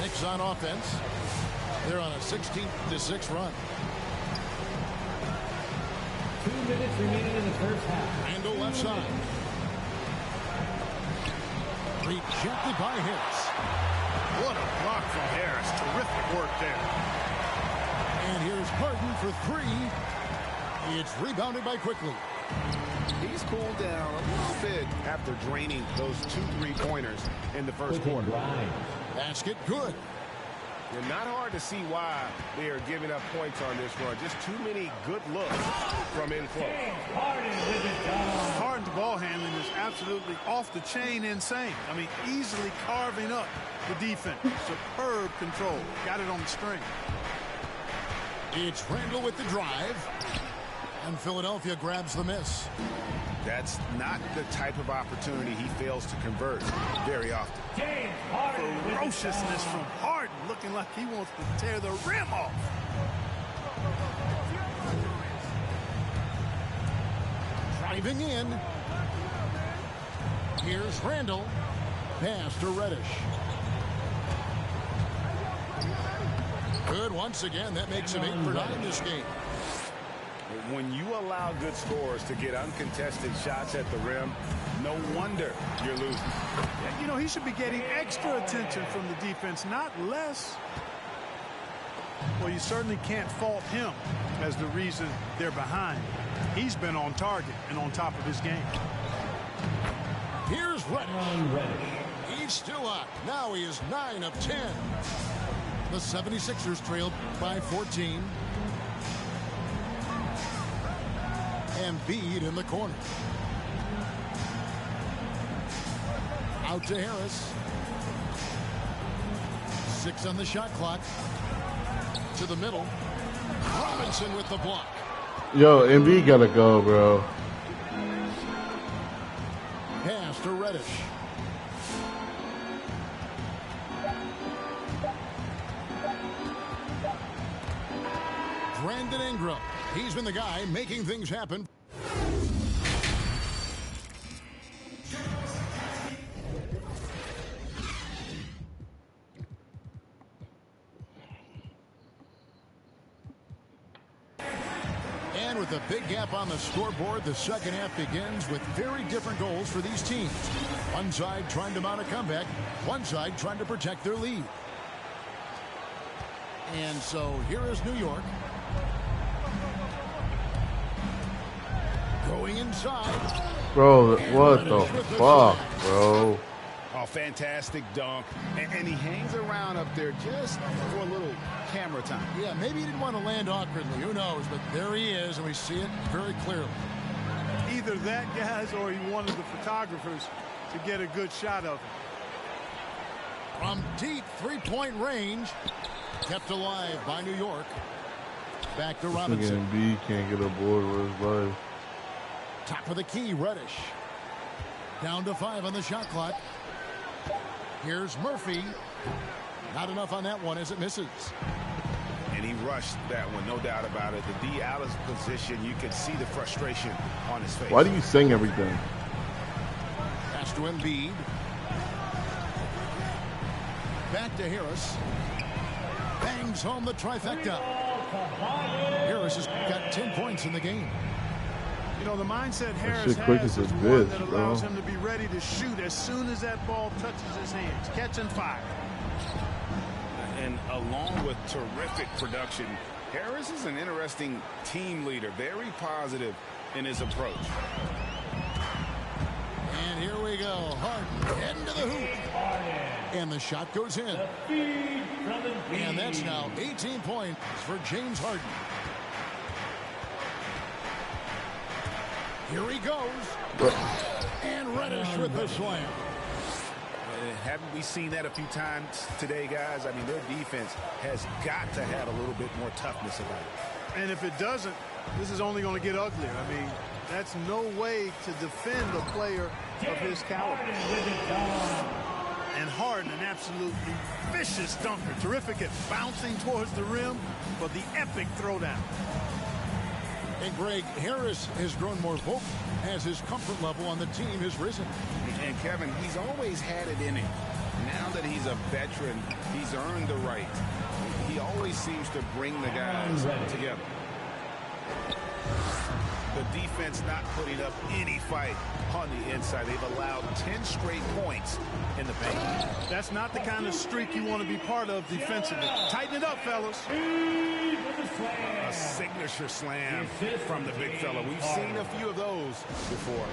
Knicks on offense. They're on a 16-6 run. 2 minutes remaining in the first half. Randle left side. Rejected by Harris. What a block from Harris. Terrific work there. And here's Harden for three. It's rebounded by Quickly. He's cooled down a little bit after draining those 2 3-pointers in the first quarter. Basket good. It's not hard to see why they are giving up points on this run. Just too many good looks from in close. Harden's ball handling is absolutely off the chain insane. I mean, easily carving up the defense. Superb control. Got it on the string. It's Randle with the drive. And Philadelphia grabs the miss. That's not the type of opportunity he fails to convert very often. Ferociousness from Harden, looking like he wants to tear the rim off. Driving in. Here's Randle. Pass to Reddish. Good once again. That makes him 8 for 9 this game. When you allow good scorers to get uncontested shots at the rim, no wonder you're losing. You know, he should be getting extra attention from the defense, not less. Well, you certainly can't fault him as the reason they're behind. He's been on target and on top of his game. Here's Reddish. He's still up. Now he is 9 of 10. The 76ers trailed by 14. Embiid in the corner. Out to Harris. 6 on the shot clock. To the middle. Robinson with the block. Yo, Embiid gotta go, bro. Pass to Reddish. Brandon Ingram. He's been the guy making things happen. And with a big gap on the scoreboard, the second half begins with very different goals for these teams. One side trying to mount a comeback, one side trying to protect their lead. And so here is New York. Going inside. Bro, what the fuck, bro? Oh, fantastic dunk. And he hangs around up there just for a little camera time. Yeah, maybe he didn't want to land awkwardly. Who knows? But there he is, and we see it very clearly. Either that, guys, or he wanted the photographers to get a good shot of him. From deep three-point range, kept alive by New York. Back to Robinson. Again, B can't get a board with his life. Top of the key, Reddish. Down to 5 on the shot clock. Here's Murphy. Not enough on that one as it misses. And he rushed that one, no doubt about it. The D out of position, you could see the frustration on his face. Why do you sing everything? Pass to Embiid. Back to Harris. Bangs home the trifecta. Harris has got 10 points in the game. You know, the mindset Harris quick has as is a one bitch, that allows bro. him to be ready to shoot as soon as that ball touches his hands. Catch and fire. And along with terrific production, Harris is an interesting team leader, very positive in his approach. And here we go. Harden into the hoop. And the shot goes in. And that's now 18 points for James Harden. Here he goes. And Reddish with the slam. Haven't we seen that a few times today, guys? I mean, their defense has got to have a little bit more toughness about it. And if it doesn't, this is only going to get uglier. I mean, that's no way to defend a player of his caliber. And Harden, an absolutely vicious dunker. Terrific at bouncing towards the rim, but the epic throwdown. And Greg, Harris has grown more vocal as his comfort level on the team has risen. And Kevin, he's always had it in him. Now that he's a veteran, he's earned the right. He always seems to bring the guys together. The defense not putting up any fight on the inside. They've allowed 10 straight points in the paint. That's not the kind of streak you want to be part of defensively. Tighten it up, fellas. A signature slam from the big fella. We've seen a few of those before.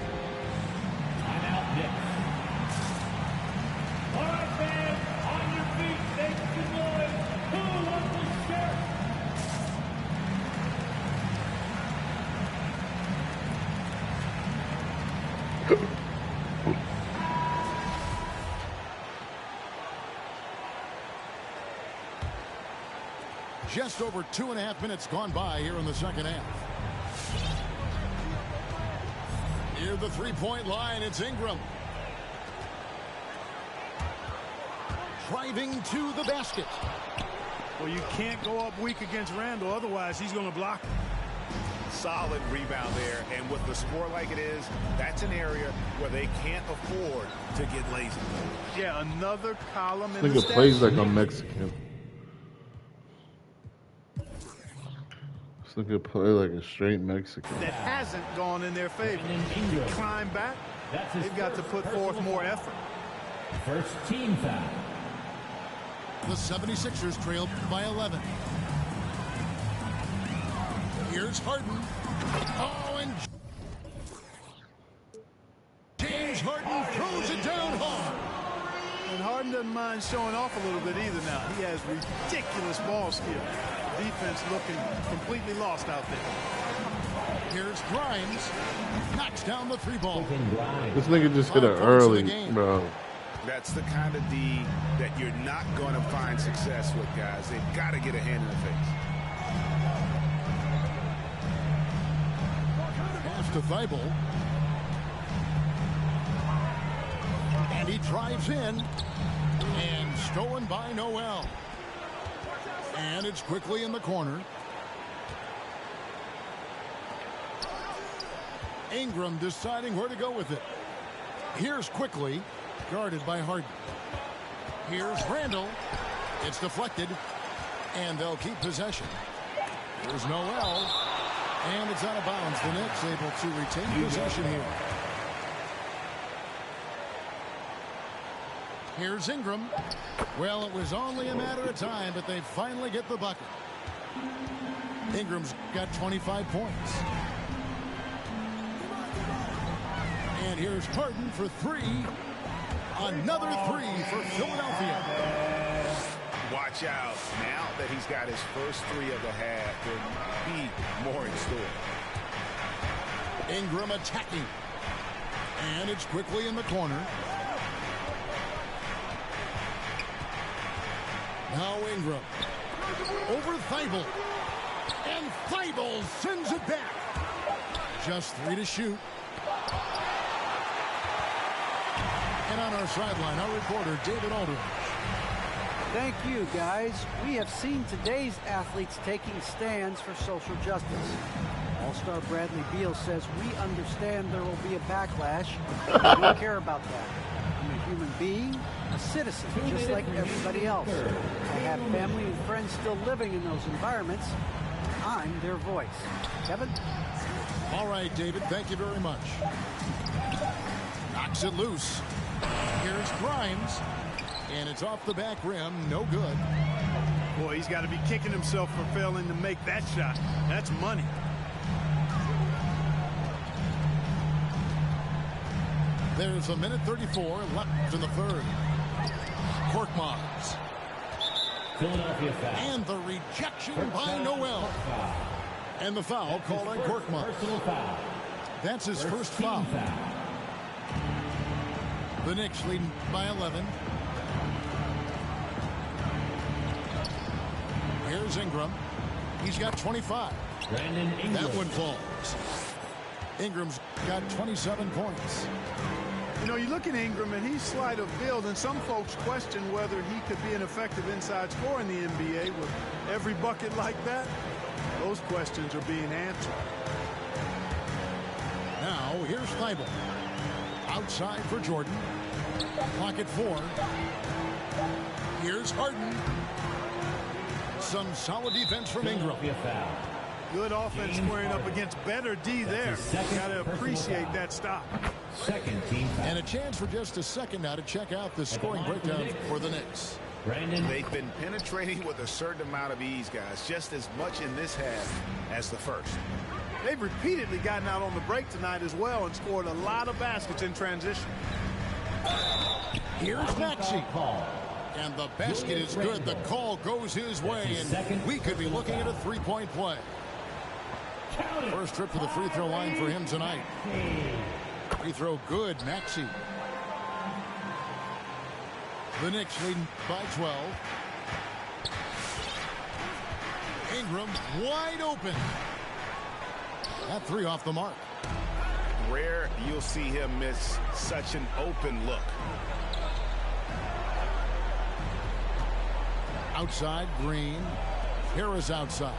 All right, fans, on your feet, make some noise. Who wants the shirt? Just over 2.5 minutes gone by here in the second half. Near the three-point line, it's Ingram. Driving to the basket. Well, you can't go up weak against Randall, otherwise he's going to block it. Solid rebound there, and with the score like it is, that's an area where they can't afford to get lazy. Yeah, another column in This the nigga stat plays sheet. like a Mexican. This nigga play like a straight Mexican. That hasn't gone in their favor. You climb back, they've got to put forth more effort. First team foul. The 76ers trailed by 11. Here's Harden. Oh, and James Harden throws it down hard. And Harden doesn't mind showing off a little bit either now. He has ridiculous ball skill. Defense looking completely lost out there. Here's Grimes. Knocks down the three ball. This nigga just hit it 5 points in the early, game. bro. That's the kind of D that you're not going to find success with, guys. They've got to get a hand in the face. Pass to Thibault. And he drives in. And stolen by Noel. And it's quickly in the corner. Ingram deciding where to go with it. Here's quickly, guarded by Harden. Here's Randall. It's deflected. And they'll keep possession. Here's Noel. And it's out of bounds. The Knicks able to retain possession here. Here's Ingram. Well, it was only a matter of time, but they finally get the bucket. Ingram's got 25 points. And here's Harden for three. Another three for Philadelphia. Watch out. Now that he's got his first three of the half, there will be more in store. Ingram attacking. And it's quickly in the corner. Now Ingram. Over Thibault. And Thibault sends it back. Just three to shoot. And on our sideline, our reporter, David Aldridge. Thank you, guys. We have seen today's athletes taking stands for social justice. All-Star Bradley Beal says, we understand there will be a backlash. We don't care about that. I'm a human being, a citizen, just like everybody else. I have family and friends still living in those environments. I'm their voice. Kevin? All right, David, thank you very much. Knocks it loose. Here's Grimes. And it's off the back rim. No good. Boy, he's got to be kicking himself for failing to make that shot. That's money. There's a minute 34 left in the third. Korkmaz. Philadelphia foul. And the rejection by Noel. And the foul called on Korkmaz. Personal foul. That's his first foul. The Knicks leading by 11. Here's Ingram. He's got 25. Brandon Ingram. That one falls. Ingram's got 27 points. You know, you look at Ingram, and he's slight of build, and some folks question whether he could be an effective inside scorer in the NBA with every bucket like that. Those questions are being answered. Now, here's Thibault. Outside for Jordan. Clock at 4. Here's Harden. Some solid defense from Ingram. Good offense squaring up against better D there. Got to appreciate that stop. Second team foul. And a chance for just a second now to check out the scoring breakdown for the Knicks. Brandon. They've been penetrating with a certain amount of ease, guys, just as much in this half as the first. They've repeatedly gotten out on the break tonight as well and scored a lot of baskets in transition. Here's Maxey. And the basket is good. The call goes his way, and we could be looking at a three-point play. First trip to the free throw line for him tonight. Free throw good, Maxey. The Knicks leading by 12. Ingram wide open. That three off the mark. Rare you'll see him miss such an open look. Outside, Green. Harris outside.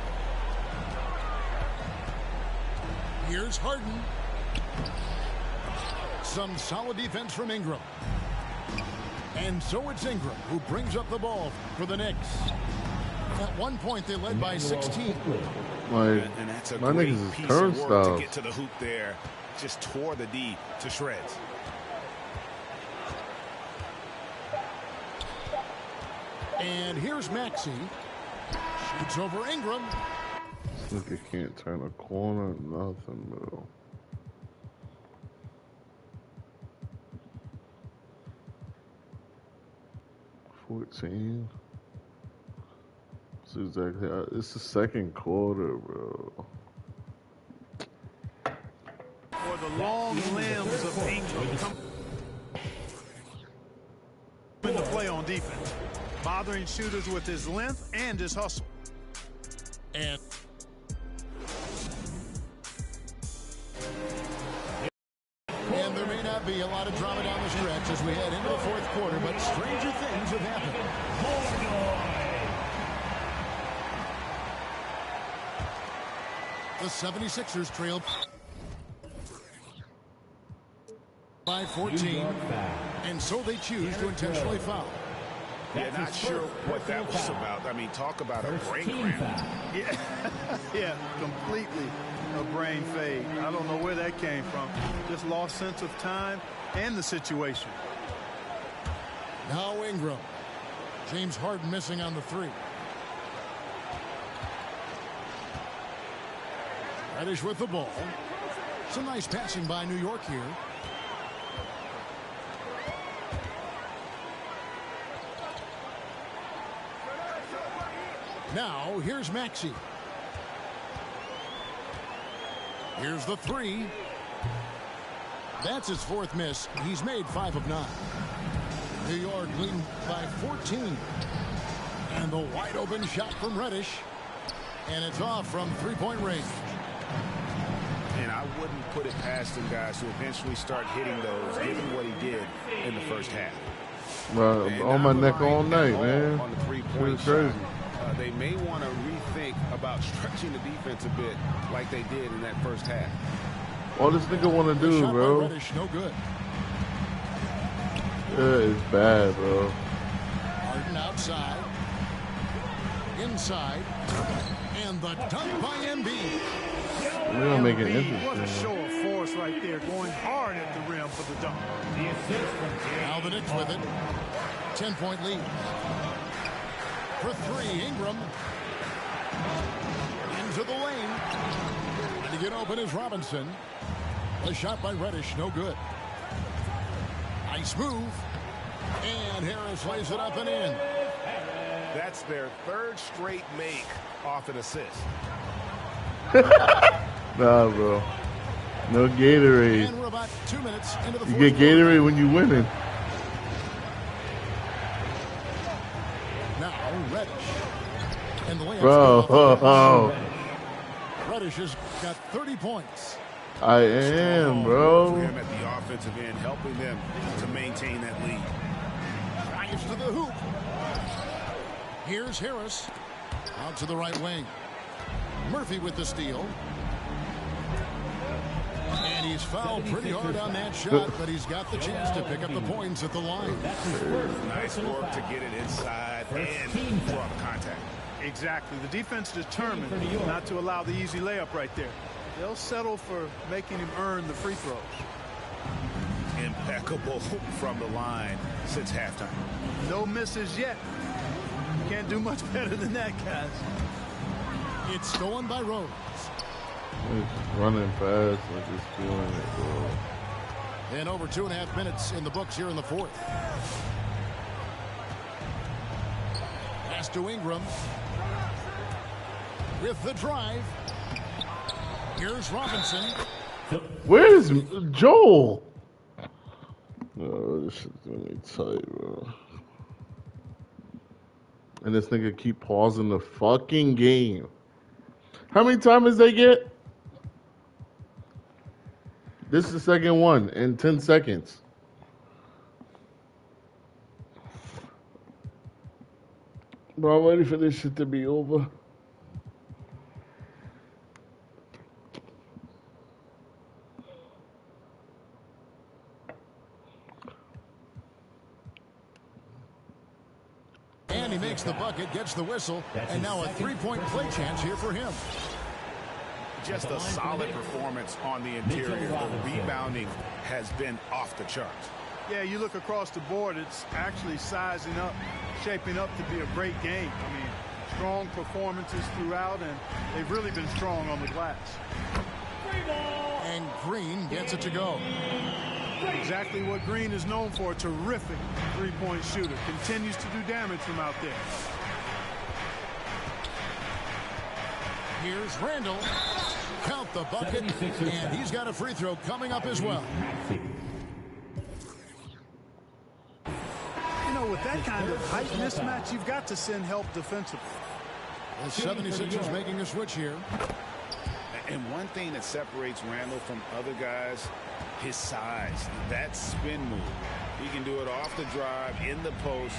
Here's Harden. Some solid defense from Ingram. And so it's Ingram who brings up the ball for the Knicks. At one point, they led by 16. Like, And that's a my great niggas is piece of work to turnstiles. get to the hoop there. Just tore the D to shreds. And here's Maxey. Shoots over Ingram. Look, you can't turn a corner, nothing, bro. $14. It's exactly. It's the second quarter, bro. For the long limbs of Ingram come into play on defense, bothering shooters with his length and his hustle. And there may not be a lot of drama down the stretch as we head into the fourth quarter, but stranger things have happened. The 76ers trail by 14, and so they choose to intentionally foul. Yeah, not sure what that was about. I mean, talk about a brain cramp. Yeah, completely a brain fade. I don't know where that came from. Just lost sense of time and the situation. Now Ingram. James Harden missing on the three. Reddish with the ball. Some nice passing by New York here. Now, here's Maxey. Here's the three. That's his fourth miss. He's made 5 of 9. New York leading by 14. And the wide open shot from Reddish. And it's off from three-point range. And I wouldn't put it past him, guys, to eventually start hitting those, given what he did in the first half. Bro, And on my not neck all relying night, at all man. on the Shit three-point is shot. crazy. They may want to rethink about stretching the defense a bit like they did in that first half. All this nigga want to do, Shot by bro, Reddish, no good. it's bad, bro. Harden outside. Inside. And the dunk by Embiid. We're gonna make it Embiid, what a interesting. show of force right there, going hard at the rim for the dunk. Now the Knicks with it. 10-point lead. For three, Ingram. Into the lane. And to get open is Robinson. A shot by Reddish, no good. Nice move. And Harris lays it up and in. That's their third straight make off an assist. Nah, bro. No Gatorade. And we're about 2 minutes into the You fourth get Gatorade when you winning. Now Reddish. And the layup's Bro, good off. oh, Reddish has got 30 points. I am, For bro. him at the offensive end, helping them to maintain that lead. Drives to the hoop. Here's Harris. Out to the right wing. Murphy with the steal. And he's fouled pretty hard on that shot, but he's got the chance to pick up the points at the line. Nice work to get it inside and draw the contact. Exactly. The defense determined not to allow the easy layup right there. They'll settle for making him earn the free throws. Impeccable from the line since halftime. No misses yet. Can't do much better than that, guys. It's stolen by Rose. It's running fast. I'm just feeling it, bro. And over 2.5 minutes in the books here in the fourth. Pass to Ingram. With the drive. Here's Robinson. Where's Joel? Oh, this shit's gonna be tight, bro. And this nigga keep pausing the fucking game. How many times they get? This is the second one in 10 seconds. Bro, I'm ready for this shit to be over. And he makes the bucket, gets the whistle, and now a three-point play chance here for him. Just a solid performance on the interior. The rebounding has been off the charts. Yeah, you look across the board, it's actually sizing up, shaping up to be a great game. I mean, strong performances throughout, and they've really been strong on the glass. And Green gets it to go. Exactly what Green is known for, a terrific three-point shooter. Continues to do damage from out there. Here's Randall. Count the bucket, and he's got a free throw coming up as well. You know, with that kind of height mismatch, you've got to send help defensively. The 76ers making a switch here. And one thing that separates Randall from other guys, his size. That spin move. He can do it off the drive, in the post,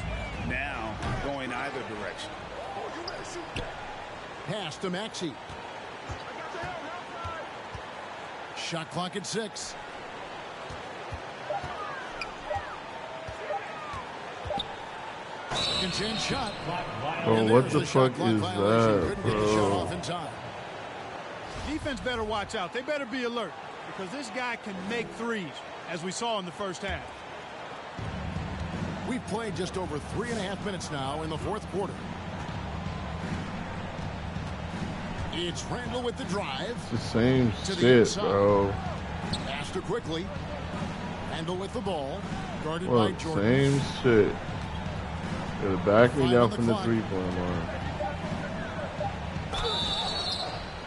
now going either direction. Pass to Maxey. Shot clock at 6. Second chance shot. Bro, what the fuck is that, Couldn't get the shot bro? off in time. Defense better watch out. They better be alert because this guy can make threes, as we saw in the first half. We've played just over 3.5 minutes now in the fourth quarter. It's Randall with the drive. It's the same To the shit, inside. bro. Pass to quickly. Randall with the ball. Guarded by What? Jordan. Same shit. Gotta back me 5 down on the from the clock. 3-point line.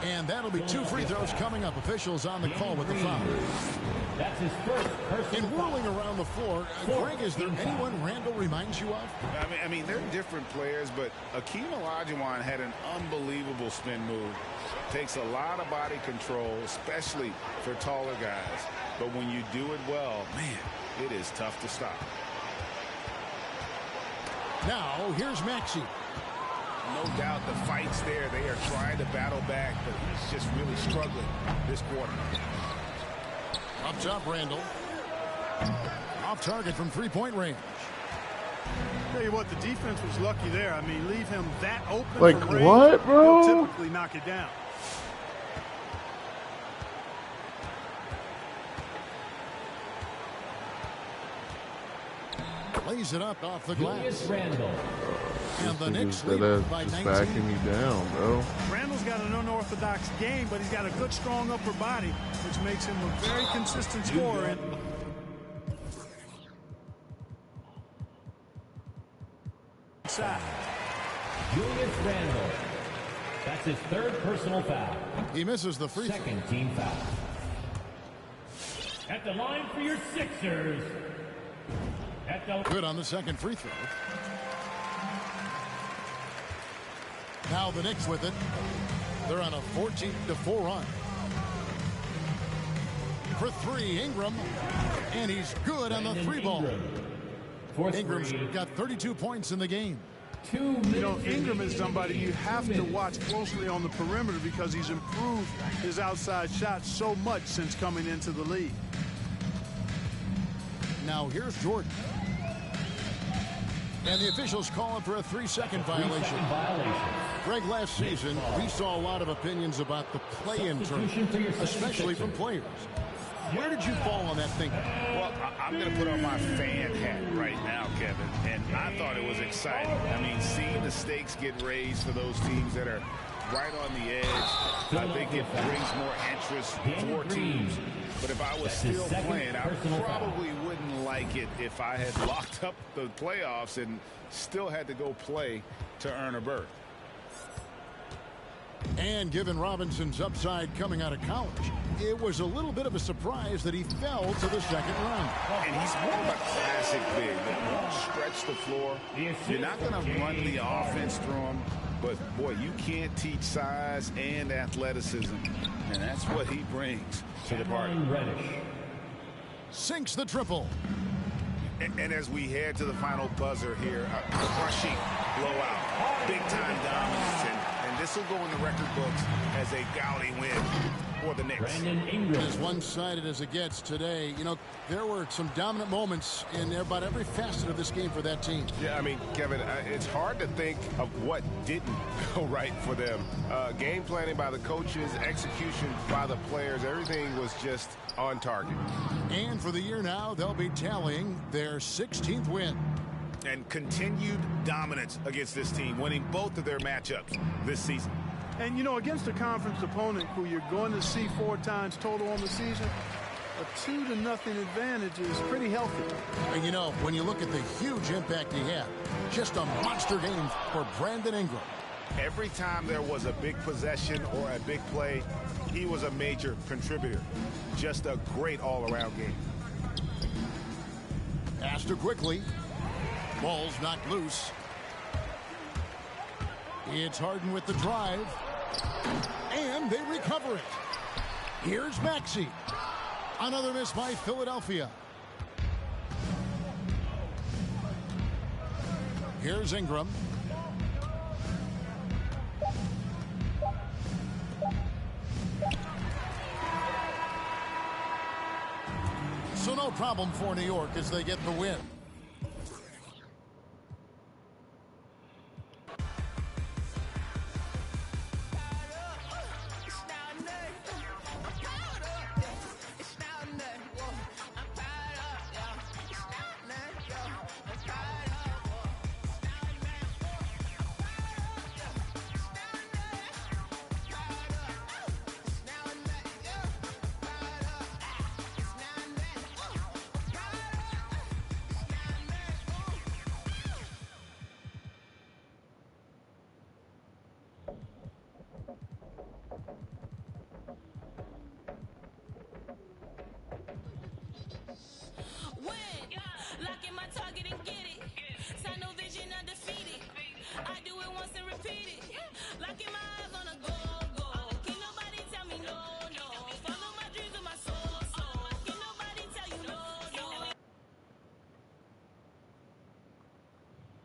And that'll be 2 free throws coming up. Officials on the call with the foul. That's his first In whirling around the floor, Greg, is there anyone Randall reminds you of? I mean, they're different players, but Akeem Olajuwon had an unbelievable spin move. Takes a lot of body control, especially for taller guys. But when you do it well, man, it is tough to stop. Now, here's Maxey. No doubt the fight's there. They are trying to battle back, but he's just really struggling this quarter. Up top, Randall. Off target from three-point range. Tell you what, the defense was lucky there. I mean, leave him that open. Like from range, what, bro? he'll typically knock it down. Lays it up off the glass. Randall. And the Knicks That lead ass by just 19. backing me down, bro. Randall's got an unorthodox game, but he's got a good, strong upper body, which makes him a very consistent scorer. Inside. Julius Randall. That's his third personal foul. He misses the free throw. Second team foul. At the line for your Sixers. Good on the second free throw. Now the Knicks with it. They're on a 14-4 run. For three, Ingram. And he's good on the three ball. Ingram's got 32 points in the game. You know, Ingram is somebody you have to watch closely on the perimeter because he's improved his outside shot so much since coming into the league. Now here's Jordan. And the officials calling for a 3-second violation. Greg, last season, we saw a lot of opinions about the play-in tournament, especially from players. Where did you fall on that thinking? Well, I'm going to put on my fan hat right now, Kevin, and I thought it was exciting. I mean, seeing the stakes get raised for those teams that are right on the edge, I think it brings more interest for teams. But if I was still playing, I probably wouldn't like it if I had locked up the playoffs and still had to go play to earn a berth. And given Robinson's upside coming out of college, it was a little bit of a surprise that he fell to the second round. And he's more of a classic big that won't stretch the floor. You're not going to run the offense through him, but boy, you can't teach size and athleticism, and that's what he brings to the party. Sinks the triple. And as we head to the final buzzer here, a crushing blowout, big-time dominance, and this will go in the record books as a gaudy win for the Knicks. As one-sided as it gets today, you know, there were some dominant moments in about every facet of this game for that team. Yeah, I mean, Kevin, it's hard to think of what didn't go right for them. Game planning by the coaches, execution by the players, everything was just on target. And for the year now, they'll be tallying their 16th win. And continued dominance against this team, winning both of their matchups this season. And, you know, against a conference opponent who you're going to see 4 times total on the season, a 2-0 advantage is pretty healthy. And, you know, when you look at the huge impact he had, just a monster game for Brandon Ingram. Every time there was a big possession or a big play, he was a major contributor. Just a great all-around game. Astor quickly. Ball's knocked loose. It's Harden with the drive. And they recover it. Here's Maxey. Another miss by Philadelphia. Here's Ingram. So no problem for New York as they get the win. I do it once and repeat it. Lock in my